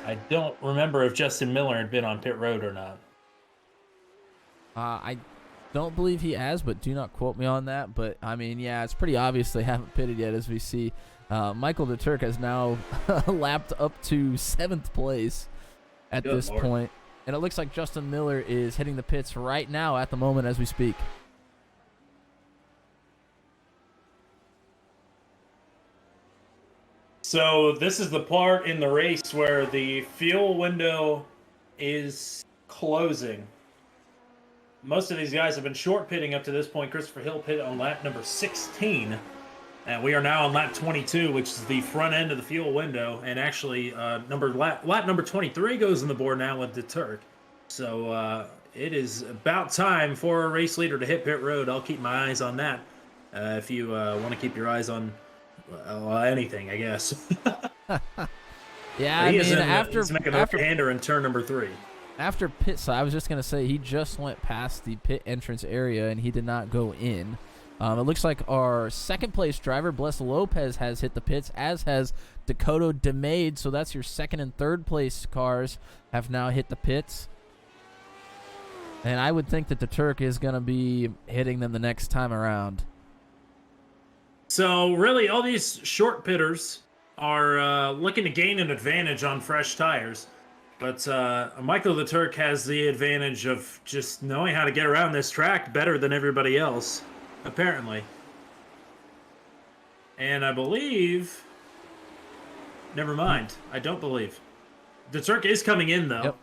I don't remember if Justin Miller had been on pit road or not. I don't believe he has, but do not quote me on that. But, I mean, yeah, it's pretty obvious they haven't pitted yet, as we see. Michael DeTurk has now lapped up to 7th place at this point. And it looks like Justin Miller is hitting the pits right now at the moment as we speak. So this is the part in the race where the fuel window is closing. Most of these guys have been short pitting up to this point. Christopher Hill pitted on lap number 16. And we are now on lap 22, which is the front end of the fuel window. And actually, lap number 23 goes on the board now with DeTurk. So it is about time for a race leader to hit pit road. I'll keep my eyes on that. If you want to keep your eyes on anything, I guess. Yeah, I mean, he's making a hander in turn number 3. After pit side, I was just going to say he just went past the pit entrance area and he did not go in. It looks like our second place driver, Bless Lopez, has hit the pits, as has Dakota DeMade. So that's your second and third place cars have now hit the pits. And I would think that the Turk is going to be hitting them the next time around. So really, all these short pitters are looking to gain an advantage on fresh tires. But Michael the Turk has the advantage of just knowing how to get around this track better than everybody else, apparently. And I believe... Never mind. I don't believe. The Turk is coming in, though. Yep.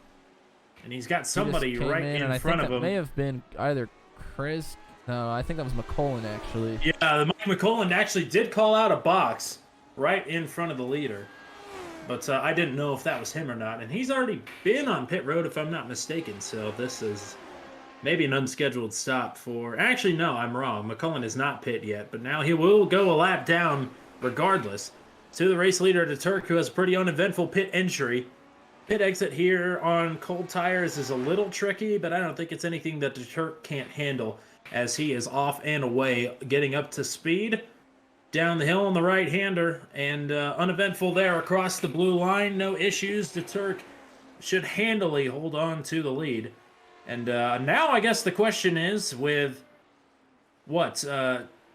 And he's got somebody right in front of him. May have been either No, I think that was McCullen, actually. Yeah, Mike McCullen actually did call out a box right in front of the leader. But I didn't know if that was him or not. And he's already been on pit road, if I'm not mistaken. So this is maybe an unscheduled stop for... Actually, no, I'm wrong. McCullen is not pit yet. But now he will go a lap down regardless to the race leader, the Turk, who has a pretty uneventful pit entry. Pit exit here on cold tires is a little tricky, but I don't think it's anything that the Turk can't handle, as he is off and away, getting up to speed. Down the hill on the right-hander, and uneventful there across the blue line. No issues. The Turk should handily hold on to the lead. And now I guess the question is, with, what,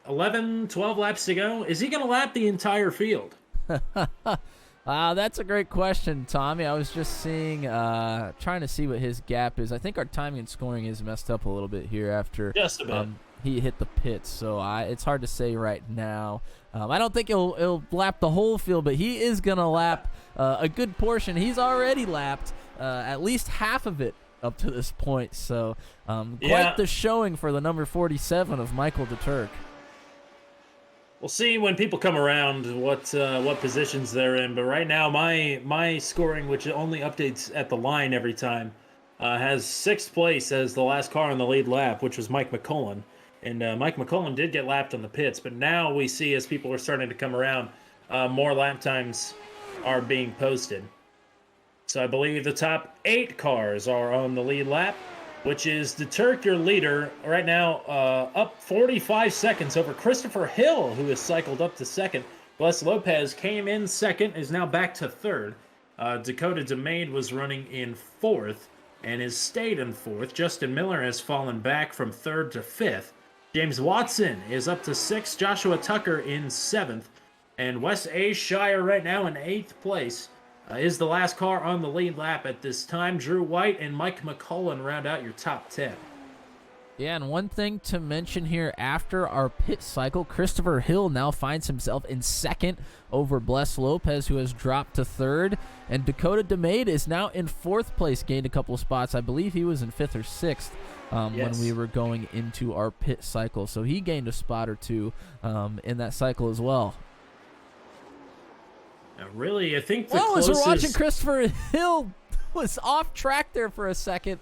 11, 12 laps to go, is he going to lap the entire field? That's a great question, Tommy. I was just seeing, trying to see what his gap is. I think our timing and scoring is messed up a little bit here after Just a bit. he hit the pits, so it's hard to say right now. I don't think he'll lap the whole field, but he is gonna lap a good portion. He's already lapped at least half of it up to this point, so quite the showing for the number 47 of Michael de Turk. We'll see when people come around what positions they're in, but right now my scoring, which only updates at the line every time, has 6th place as the last car on the lead lap, which was Mike McCullen. And Mike McCullen did get lapped on the pits, but now we see, as people are starting to come around, more lap times are being posted. So I believe the top 8 cars are on the lead lap, which is the Turk, your leader, right now up 45 seconds over Christopher Hill, who has cycled up to 2nd. Bless Lopez came in 2nd, is now back to 3rd. Dakota DeMade was running in 4th and has stayed in 4th. Justin Miller has fallen back from 3rd to 5th. James Watson is up to 6th. Joshua Tucker in 7th. And Wes A. Shire right now in 8th place. Is the last car on the lead lap at this time. Drew White and Mike McCullen round out your top 10. Yeah, and one thing to mention here, after our pit cycle, Christopher Hill now finds himself in 2nd over Bless Lopez, who has dropped to 3rd. And Dakota DeMade is now in 4th place, gained a couple of spots. I believe he was in 5th or 6th when we were going into our pit cycle. So he gained a spot or two in that cycle as well. Now, really, I think the closest... closest... as we're watching, Christopher Hill was off track there for a second.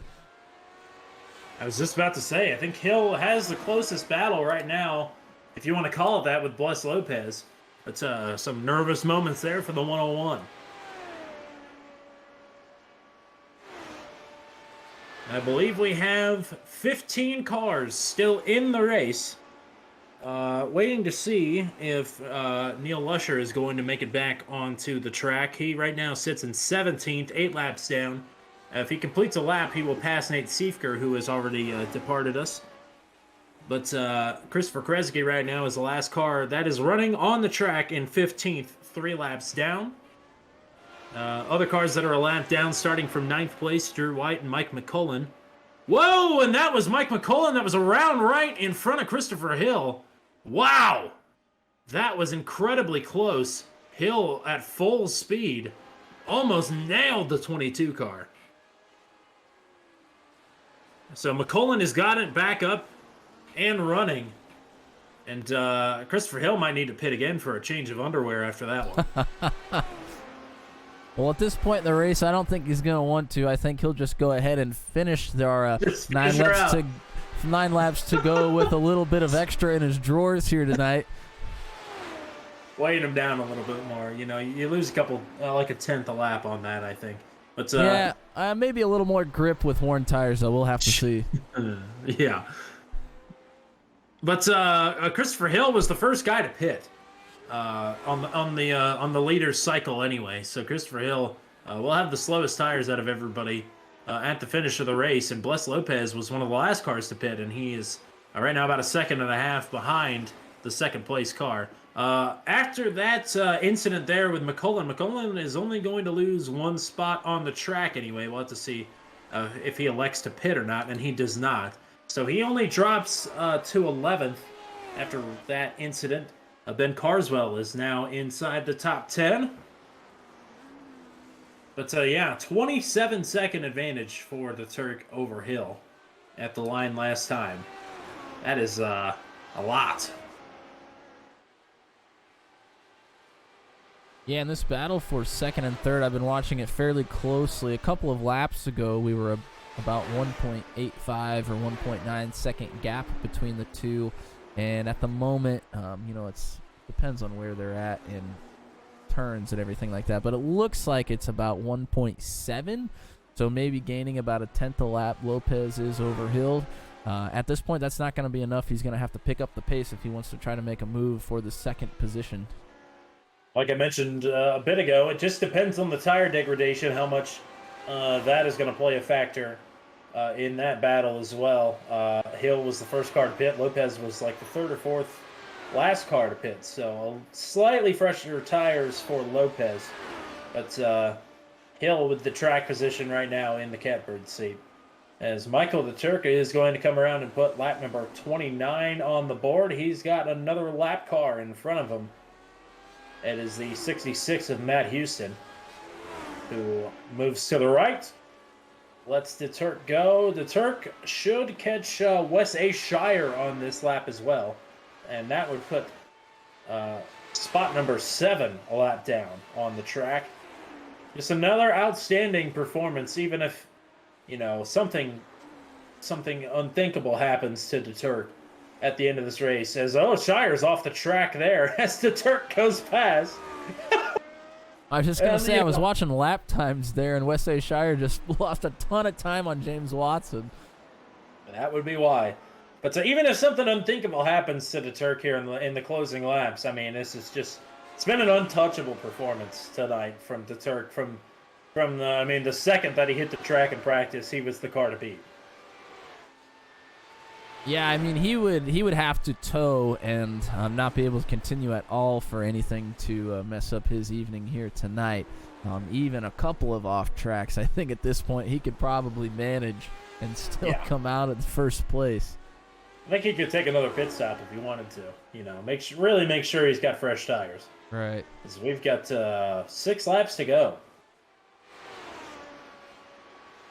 I was just about to say, I think Hill has the closest battle right now, if you want to call it that, with Bless Lopez. But some nervous moments there for the 101. I believe we have 15 cars still in the race, waiting to see if Neil Lusher is going to make it back onto the track. He right now sits in 17th, 8 laps down. If he completes a lap, he will pass Nate Siefker, who has already departed us. But Christopher Kresge right now is the last car that is running on the track in 15th, 3 laps down. Other cars that are a lap down, starting from 9th place, Drew White and Mike McCullen. Whoa, and that was Mike McCullen. That was around right in front of Christopher Hill. Wow! That was incredibly close. Hill at full speed almost nailed the 22 car. So McCullen has got it back up and running. And Christopher Hill might need to pit again for a change of underwear after that one. Well, at this point in the race, I don't think he's going to want to. I think he'll just go ahead and finish our 9 laps to go with a little bit of extra in his drawers here tonight. Weighing him down a little bit more. You know, you lose a couple, like a 10th a lap on that, I think. But yeah, maybe a little more grip with worn tires, though. We'll have to see. Yeah. But Christopher Hill was the first guy to pit on the leader's cycle anyway. So Christopher Hill will have the slowest tires out of everybody at the finish of the race. And Bless Lopez was one of the last cars to pit, and he is right now about a second and a half behind the 2nd place car. After that incident there with McCullen is only going to lose 1 spot on the track anyway. We'll have to see if he elects to pit or not, and he does not. So he only drops to 11th after that incident. Ben Carswell is now inside the top 10. But yeah, 27-second advantage for the Turk over Hill at the line last time. That is a lot. Yeah, in this battle for second and third, I've been watching it fairly closely. A couple of laps ago, we were about 1.85 or 1.9 second gap between the two. And at the moment, it's depends on where they're at in turns and everything like that. But it looks like it's about 1.7. So maybe gaining about a tenth a lap. Lopez is over Hill. At this point, that's not going to be enough. He's going to have to pick up the pace if he wants to try to make a move for the second position. Like I mentioned a bit ago, it just depends on the tire degradation, how much that is going to play a factor in that battle as well. Hill was the first car to pit. Lopez was like the third or fourth last car to pit. So slightly fresher tires for Lopez. But Hill with the track position right now in the catbird seat. As Michael the Turk is going to come around and put lap number 29 on the board. He's got another lap car in front of him. It is the 66 of Matt Houston, who moves to the right. Lets the Turk go. The Turk should catch Wes A. Shire on this lap as well. And that would put spot number 7 a lap down on the track. Just another outstanding performance, even if, something unthinkable happens to the Turk at the end of this race, as Shire's off the track there as the Turk goes past. I was just going to say, I was watching lap times there, and Wes A. Shire just lost a ton of time on James Watson. That would be why. But even if something unthinkable happens to the Turk here in the closing laps, I mean, this is just, it's been an untouchable performance tonight from the Turk. From the second that he hit the track in practice, he was the car to beat. Yeah, I mean, he would have to tow and not be able to continue at all for anything to mess up his evening here tonight. Even a couple of off tracks, I think at this point he could probably manage and still come out at the first place. I think he could take another pit stop if he wanted to. Really make sure he's got fresh tires. Right. Because we've got 6 laps to go.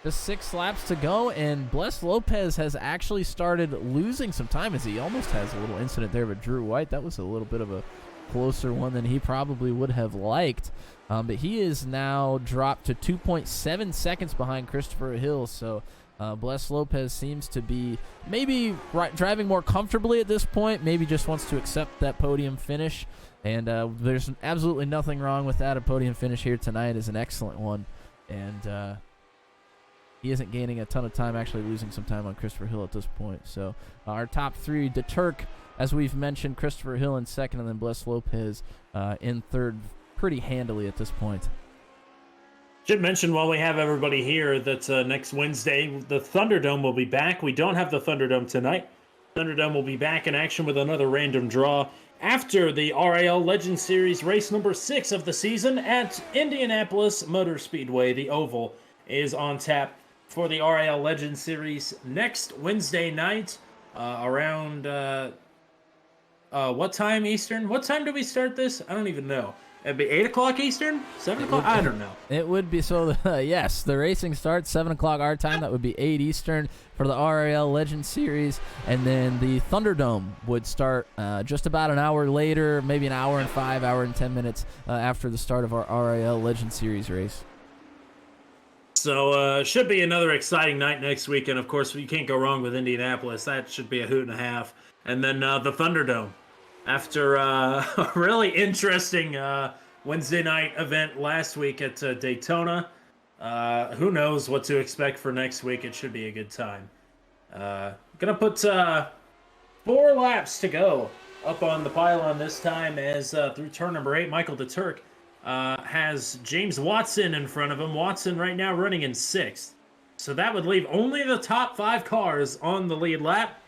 Just 6 laps to go, and Bless Lopez has actually started losing some time as he almost has a little incident there with Drew White. That was a little bit of a closer one than he probably would have liked. But he is now dropped to 2.7 seconds behind Christopher Hill. So Bless Lopez seems to be maybe driving more comfortably at this point, maybe just wants to accept that podium finish. And there's absolutely nothing wrong with that. A podium finish here tonight is an excellent one. And he isn't gaining a ton of time, actually losing some time on Christopher Hill at this point. So our top 3, the Turk, as we've mentioned, Christopher Hill in second, and then Bless Lopez in third pretty handily at this point. Should mention while we have everybody here that next Wednesday, the Thunderdome will be back. We don't have the Thunderdome tonight. Thunderdome will be back in action with another random draw after the RIL Legend Series race number 6 of the season at Indianapolis Motor Speedway. The Oval is on tap for the RIL Legend Series next Wednesday night around, what time Eastern? What time do we start this? I don't even know. It'd be 8 o'clock Eastern? 7 o'clock? I don't know. It would be, so yes, the racing starts 7 o'clock our time. That would be 8 Eastern for the RIL Legend Series. And then the Thunderdome would start just about an hour later, maybe an hour and 5, hour and 10 minutes after the start of our RIL Legend Series race. So should be another exciting night next week, and of course you can't go wrong with Indianapolis. That should be a hoot and a half. And then the Thunderdome, after a really interesting Wednesday night event last week at Daytona. Who knows what to expect for next week? It should be a good time. Gonna put 4 laps to go up on the pylon this time, as through turn number 8, Michael the Turk has James Watson in front of him. Watson right now running in 6th. So that would leave only the top 5 cars on the lead lap.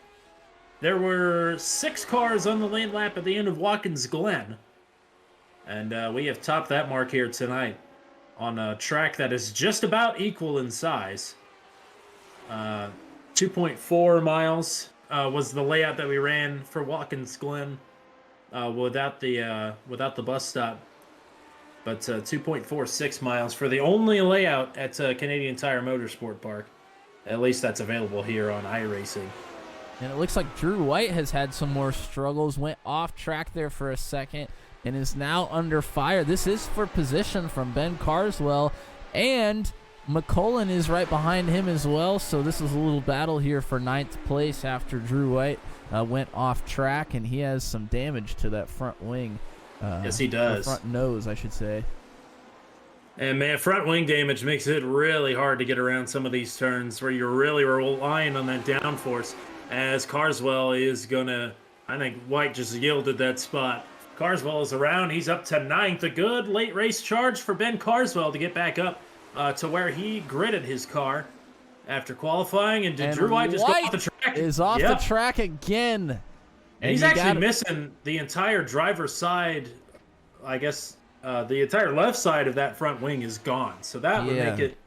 There were 6 cars on the lead lap at the end of Watkins Glen. And we have topped that mark here tonight on a track that is just about equal in size. 2.4 miles was the layout that we ran for Watkins Glen without the bus stop. But 2.46 miles for the only layout at Canadian Tire Motorsport Park. At least that's available here on iRacing. And it looks like Drew White has had some more struggles, went off track there for a second, and is now under fire. This is for position from Ben Carswell, and McCullen is right behind him as well, so this is a little battle here for 9th place after Drew White went off track, and he has some damage to that front wing. Yes, he does. Front nose, I should say. And man, front wing damage makes it really hard to get around some of these turns where you're really relying on that downforce, as Carswell is gonna, I think White just yielded that spot. Carswell is around, he's up to 9th. A good late race charge for Ben Carswell to get back up to where he gridded his car after qualifying. And did Drew White just go off the track? Is off the track again. And he's actually missing the entire driver's side. I guess the entire left side of that front wing is gone. So that would make it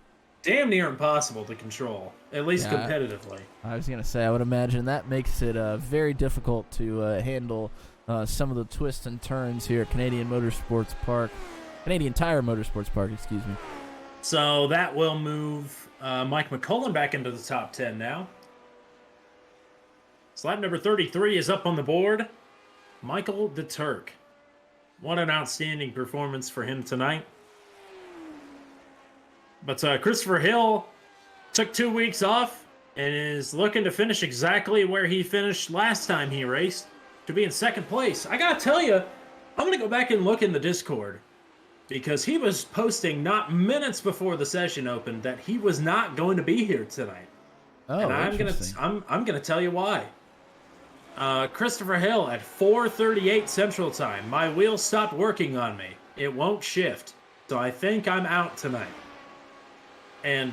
damn near impossible to control, at least competitively. I was going to say, I would imagine that makes it very difficult to handle some of the twists and turns here at Canadian Tire Motorsports Park, excuse me. So that will move Mike McCullen back into the top 10 now. Slap number 33 is up on the board. Michael DeTurk. What an outstanding performance for him tonight. But Christopher Hill took 2 weeks off and is looking to finish exactly where he finished last time he raced, to be in 2nd place. I gotta tell you, I'm gonna go back and look in the Discord, because he was posting not minutes before the session opened that he was not going to be here tonight. Oh, and I'm gonna tell you why. Christopher Hill at 4:38 Central Time. My wheels stopped working on me. It won't shift, so I think I'm out tonight. And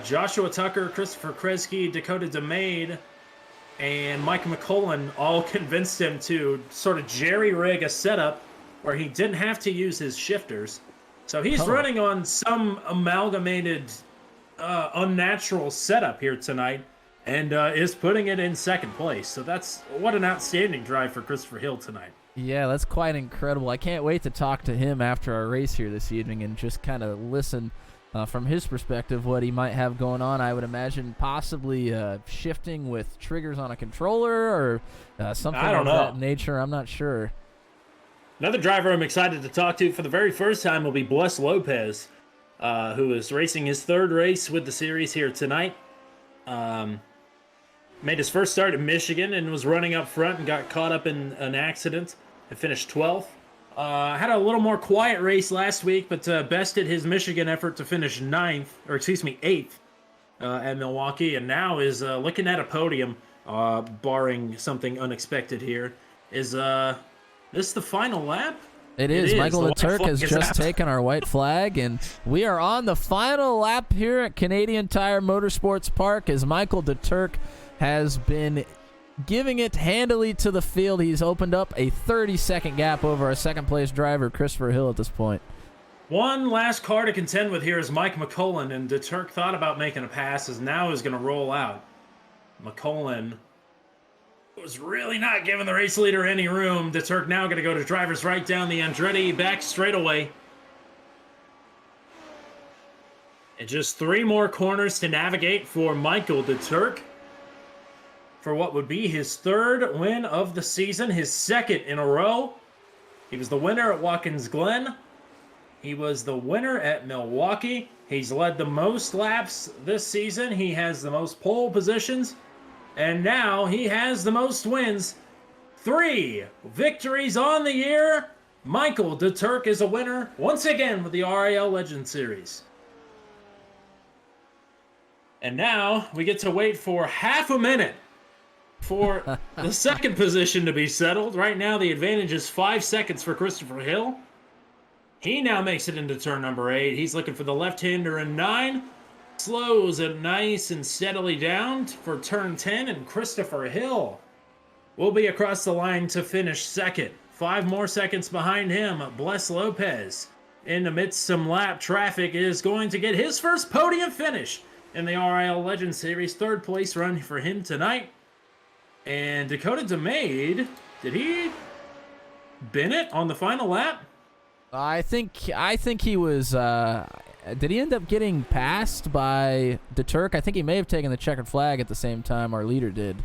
Joshua Tucker, Christopher Kresge, Dakota DeMade, and Mike McCullen all convinced him to sort of jerry-rig a setup where he didn't have to use his shifters. So he's running on some amalgamated, unnatural setup here tonight, and is putting it in 2nd place. So what an outstanding drive for Christopher Hill tonight. Yeah, that's quite incredible. I can't wait to talk to him after our race here this evening and just kind of listen from his perspective what he might have going on. I would imagine possibly shifting with triggers on a controller or something of that nature. I'm not sure. Another driver I'm excited to talk to for the very first time will be Bless Lopez, who is racing his 3rd race with the series here tonight. Made his first start in Michigan and was running up front and got caught up in an accident and finished 12th. Had a little more quiet race last week, but bested his Michigan effort to finish 8th at Milwaukee, and now is looking at a podium, barring something unexpected here. Is this the final lap? It is. Michael DeTurk has just taken our white flag, and we are on the final lap here at Canadian Tire Motorsports Park as Michael DeTurk has been giving it handily to the field. He's opened up a 30-second gap over our 2nd-place driver, Christopher Hill, at this point. One last car to contend with here is Mike McCullen, and DeTurk thought about making a pass, as now is going to roll out. McCullen was really not giving the race leader any room. DeTurk now going to go to driver's right down the Andretti back straightaway. And just 3 more corners to navigate for Michael DeTurk for what would be his 3rd win of the season, his 2nd in a row. He was the winner at Watkins Glen. He was the winner at Milwaukee. He's led the most laps this season. He has the most pole positions. And now he has the most wins. 3 victories on the year. Michael DeTurk is a winner once again with the RIL Legend Series. And now we get to wait for half a minute for the 2nd position to be settled. Right now the advantage is 5 seconds for Christopher Hill. He now makes it into turn number 8. He's looking for the left-hander in 9. Slows it nice and steadily down for turn 10, and Christopher Hill will be across the line to finish 2nd. 5 more seconds behind him, Bless Lopez, in amidst some lap traffic, is going to get his first podium finish in the RIL Legend Series. 3rd place run for him tonight. And Dakota DeMade, did he bin it on the final lap? I think he was. Did he end up getting passed by DeTurk? I think he may have taken the checkered flag at the same time our leader did.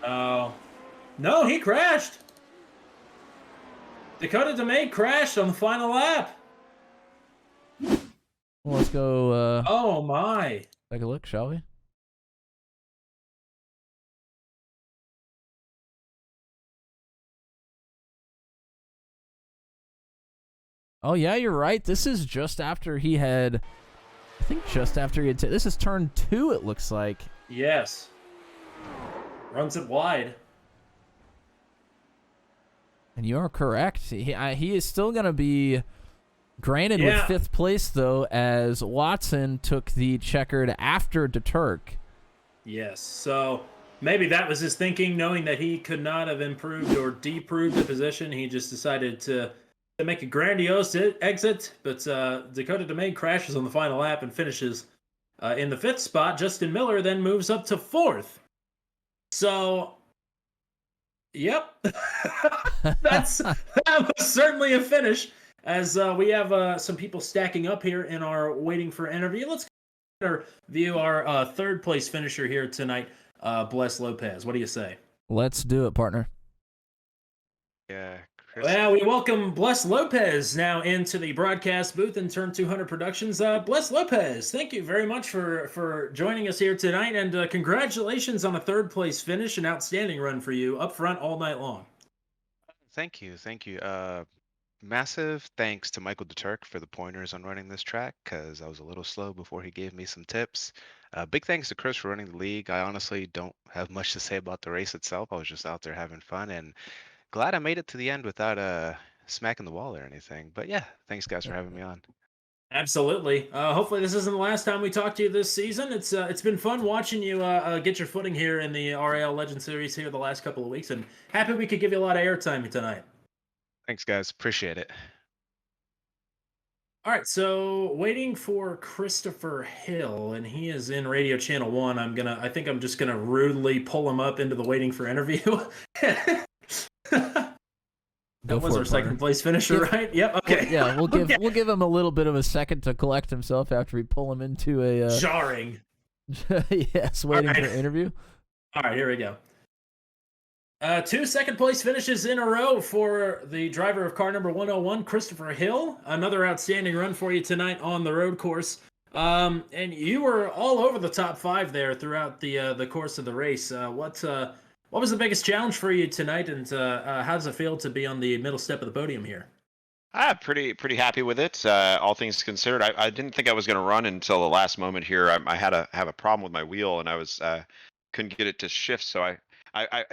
Oh. No, he crashed. Dakota DeMay crashed on the final lap. Well, let's go Oh my. take a look, shall we? Oh yeah, you're right. This is just after he had, I think just after he had. This is turn 2. It looks like. Yes. Runs it wide. And you are correct. He is still going to be granted Yeah. with 5th place, though, as Watson took the checkered after DeTurk. Yes. So maybe that was his thinking, knowing that he could not have improved or deproved the position. He just decided to make a grandiose exit. But Dakota DeMay crashes on the final lap and finishes in the 5th spot. Justin Miller then moves up to 4th. So, yep. That was certainly a finish, as we have some people stacking up here in our waiting for interview. Let's view our 3rd place finisher here tonight, Bless Lopez. What do you say? Let's do it, partner. Yeah, Chris. Well, we welcome Bless Lopez now into the broadcast booth in Turn 200 Productions. Bless Lopez, thank you very much for joining us here tonight, and congratulations on a 3rd place finish, an outstanding run for you up front all night long. Thank you. Massive thanks to Michael DeTurk for the pointers on running this track, because I was a little slow before he gave me some tips. Big thanks to Chris for running the league. I honestly don't have much to say about the race itself. I was just out there having fun, and glad I made it to the end without smacking the wall or anything. But yeah, thanks guys for having me on. Absolutely. Hopefully this isn't the last time we talk to you this season. It's been fun watching you get your footing here in the RIL Legend Series here the last couple of weeks, and happy we could give you a lot of airtime tonight. Thanks guys, appreciate it. All right, so waiting for Christopher Hill, and he is in Radio Channel 1. I think I'm just gonna rudely pull him up into the waiting for interview. That was our second place finisher, right? Yep. Okay. Yeah, we'll give him a little bit of a second to collect himself after we pull him into a jarring. yes, waiting for interview. All right, here we go. 2 second place finishes in a row for the driver of car number 101, Christopher Hill. Another outstanding run for you tonight on the road course. And you were all over the top 5 there throughout the course of the race. What was the biggest challenge for you tonight, and how does it feel to be on the middle step of the podium here? Pretty happy with it. All things considered, I didn't think I was going to run until the last moment here. I had a problem with my wheel, and I was couldn't get it to shift. So I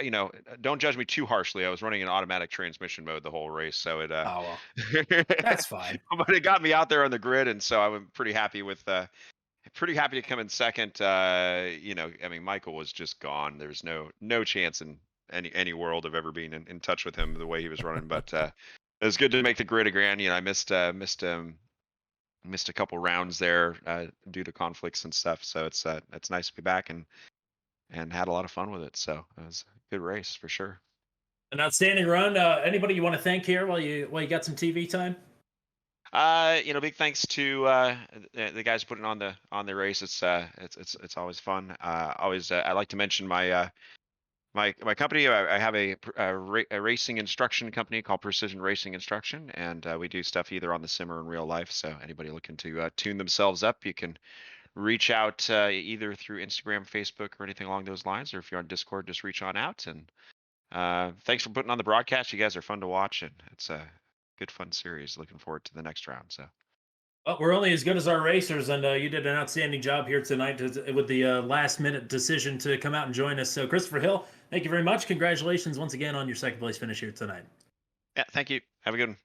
don't judge me too harshly. I was running in automatic transmission mode the whole race, so it. Oh well, that's fine. But it got me out there on the grid, and so I'm pretty happy with. Pretty happy to come in second. I mean, Michael was just gone. There's no chance in any world of ever being in touch with him the way he was running. But it was good to make the grid again. I missed a couple rounds there due to conflicts and stuff. So it's nice to be back and had a lot of fun with it. So it was a good race for sure. An outstanding run. Anybody you want to thank here while you got some TV time? Big thanks to the guys putting on the race. It's always fun. I like to mention my company. I have a racing instruction company called Precision Racing Instruction, and we do stuff either on the sim or in real life. So anybody looking to tune themselves up, you can reach out either through Instagram, Facebook, or anything along those lines, or if you're on Discord, just reach on out. And thanks for putting on the broadcast. You guys are fun to watch, and it's a good fun series. Looking forward to the next round. So well, we're only as good as our racers, and you did an outstanding job here tonight with the last minute decision to come out and join us. So Christopher Hill, thank you very much. Congratulations once again on your second place finish here tonight. Yeah, thank you. Have a good one.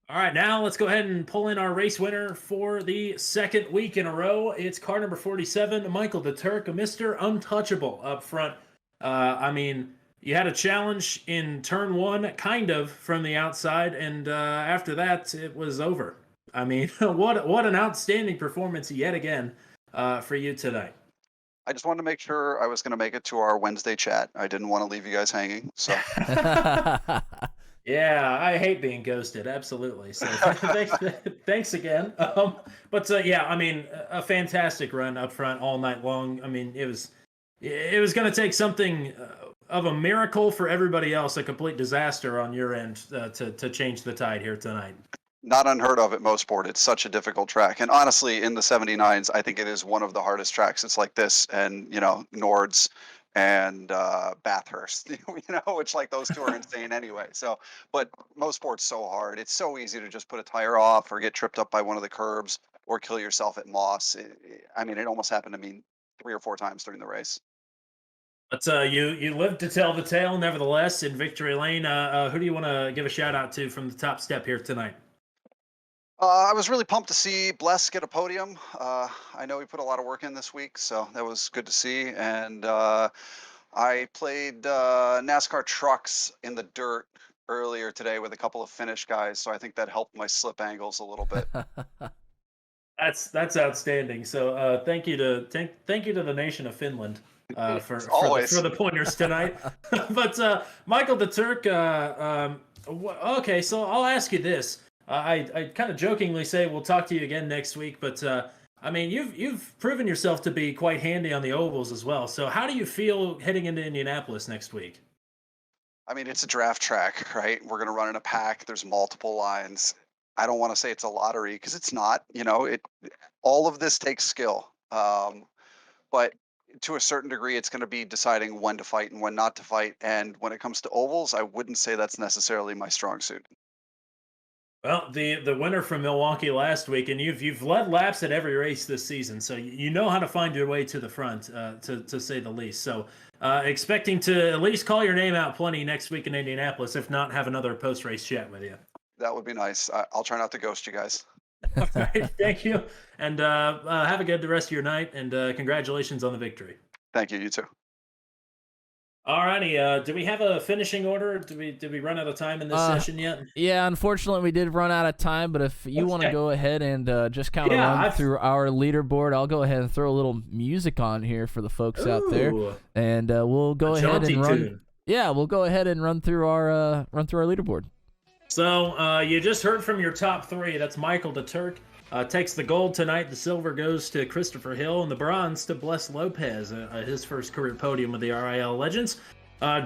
All right, now let's go ahead and pull in our race winner for the second week in a row. It's car number 47, Michael DeTurk, Mr. Untouchable up front. I mean, you had a challenge in turn 1, kind of, from the outside, and after that, it was over. I mean, what an outstanding performance yet again for you tonight. I just wanted to make sure I was going to make it to our Wednesday chat. I didn't want to leave you guys hanging, so... Yeah, I hate being ghosted. Absolutely. So thanks again. But yeah, I mean, a fantastic run up front all night long. I mean, it was it was going to take something of a miracle for everybody else, a complete disaster on your end to change the tide here tonight. Not unheard of at Mosport. It's such a difficult track. And honestly, in the 79s, I think it is one of the hardest tracks. It's like this and, Nords and Bathurst, which like those two are insane anyway. So, but Mosport's so hard. It's so easy to just put a tire off or get tripped up by one of the curbs or kill yourself at Moss. It almost happened to me 3 or 4 times during the race. But you lived to tell the tale, nevertheless, in victory lane. Who do you want to give a shout out to from the top step here tonight? I was really pumped to see Bless get a podium. I know he put a lot of work in this week, so that was good to see. And I played NASCAR trucks in the dirt earlier today with a couple of Finnish guys, so I think that helped my slip angles a little bit. That's outstanding. So thank you to the nation of Finland for the pointers tonight. But Michael the Turk, okay, so I'll ask you this. I kind of jokingly say we'll talk to you again next week, but you've proven yourself to be quite handy on the ovals as well. So how do you feel heading into Indianapolis next week? It's a draft track, right? We're going to run in a pack. There's multiple lines. I don't want to say it's a lottery because it's not. All of this takes skill, but to a certain degree, it's going to be deciding when to fight and when not to fight. And when it comes to ovals, I wouldn't say that's necessarily my strong suit. Well, the winner from Milwaukee last week, and you've led laps at every race this season, so you know how to find your way to the front, to say the least. So, expecting to at least call your name out plenty next week in Indianapolis, if not have another post-race chat with you. That would be nice. I'll try not to ghost you guys. All right, thank you, and have a good rest of your night, and congratulations on the victory. Thank you. You too. All righty. Do we have a finishing order? Did we run out of time in this session yet? Yeah, unfortunately, we did run out of time. But if you want to go ahead and just kind of run through our leaderboard, I'll go ahead and throw a little music on here for the folks out there, and we'll go ahead and run. Tune. Yeah, we'll go ahead and run through our leaderboard. So you just heard from your top 3. That's Michael the Turk. Takes the gold tonight. The silver goes to Christopher Hill, and the bronze to Bless Lopez, his first career podium with the RIL Legends.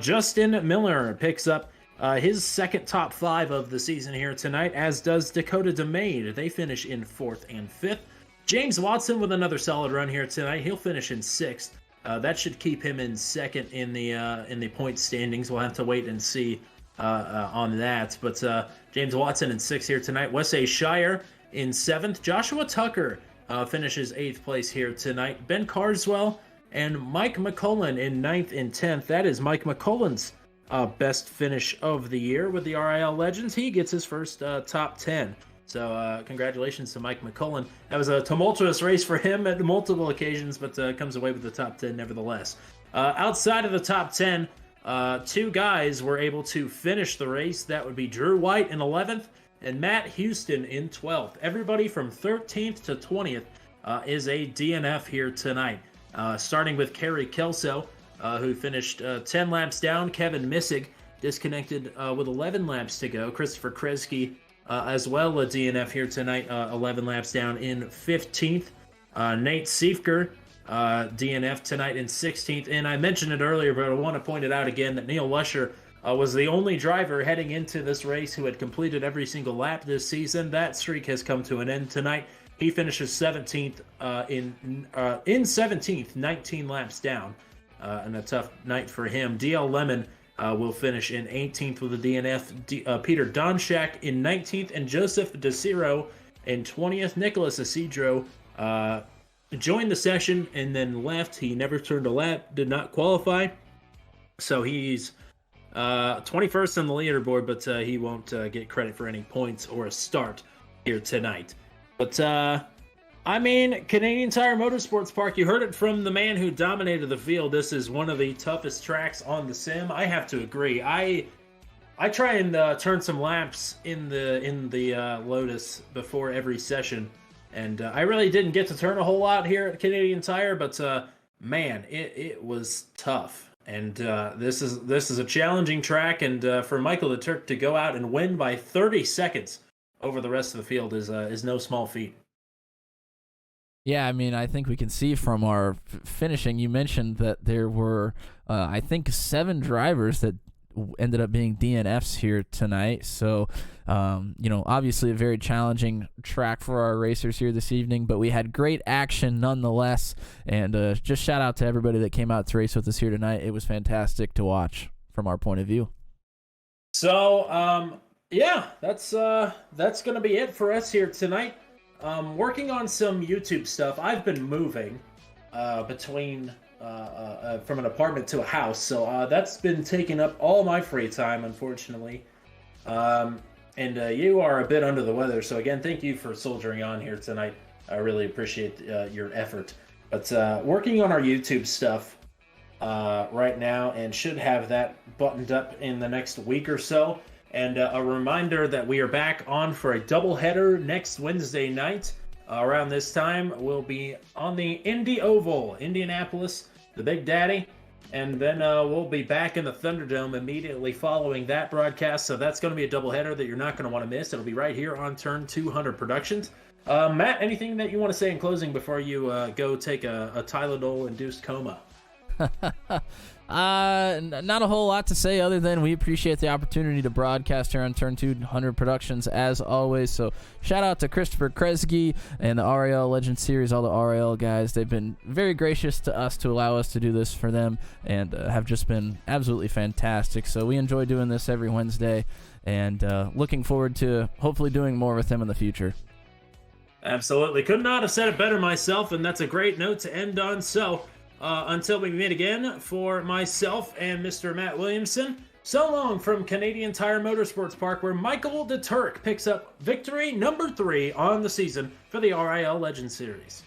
Justin Miller picks up his second top 5 of the season here tonight, as does Dakota DeMade. They finish in 4th and 5th. James Watson with another solid run here tonight. He'll finish in 6th. That should keep him in 2nd in the point standings. We'll have to wait and see on that. But James Watson in 6th here tonight. Wes A. Shire in 7th. Joshua Tucker finishes 8th place here tonight. Ben Carswell and Mike McCullen in 9th and 10th. That is Mike McCullen's best finish of the year with the RIL Legends. He gets his first top 10. So congratulations to Mike McCullen. That was a tumultuous race for him at multiple occasions, but comes away with the top 10 nevertheless. Outside of the top 10, 2 guys were able to finish the race. That would be Drew White in 11th and Matt Houston in 12th. Everybody from 13th to 20th is a DNF here tonight. Starting with Kerry Kelso, who finished 10 laps down. Kevin Missig disconnected with 11 laps to go. Christopher Kresge as well, a DNF here tonight, 11 laps down in 15th. Nate Siefker, DNF tonight in 16th. And I mentioned it earlier, but I want to point it out again that Neil Lusher was the only driver heading into this race who had completed every single lap this season. That streak has come to an end tonight. He finishes 17th in 17th, 19 laps down, and a tough night for him. DL Lemon will finish in 18th with a DNF. Peter Donshak in 19th, and Joseph DeCiro in 20th. Nicholas Isidro joined the session and then left. He never turned a lap, did not qualify, so he's 21st on the leaderboard, but he won't get credit for any points or a start here tonight. But, Canadian Tire Motorsports Park, you heard it from the man who dominated the field. This is one of the toughest tracks on the sim. I have to agree. I try and turn some laps in the Lotus before every session, and I really didn't get to turn a whole lot here at Canadian Tire, but man, it was tough. And this is a challenging track, and for Michael the Turk to go out and win by 30 seconds over the rest of the field is no small feat. Yeah, I mean, I think we can see from our finishing, you mentioned that there were, I think, 7 drivers that ended up being DNFs here tonight. So, obviously a very challenging track for our racers here this evening, but we had great action nonetheless. And just shout out to everybody that came out to race with us here tonight. It was fantastic to watch from our point of view. So, yeah, that's going to be it for us here tonight. Working on some YouTube stuff. I've been moving between from an apartment to a house, so that's been taking up all my free time, unfortunately. And you are a bit under the weather, so again, thank you for soldiering on here tonight. I really appreciate your effort. But working on our YouTube stuff right now, and should have that buttoned up in the next week or so. And a reminder that we are back on for a doubleheader next Wednesday night. Around this time, we'll be on the Indy Oval, Indianapolis, the Big Daddy. And then we'll be back in the Thunderdome immediately following that broadcast. So that's going to be a doubleheader that you're not going to want to miss. It'll be right here on Turn 200 Productions. Matt, anything that you want to say in closing before you go take a Tylenol-induced coma? Not a whole lot to say other than we appreciate the opportunity to broadcast here on Turn 200 Productions as always. So shout out to Christopher Kresge and the RIL Legend Series, all the RIL guys. They've been very gracious to us to allow us to do this for them, and have just been absolutely fantastic. So we enjoy doing this every Wednesday, and looking forward to hopefully doing more with them in the future. Absolutely. Could not have said it better myself, and that's a great note to end on. So until we meet again, for myself and Mr. Matt Williamson, so long from Canadian Tire Motorsports Park, where Michael the Turk picks up victory number 3 on the season for the RIL Legend Series.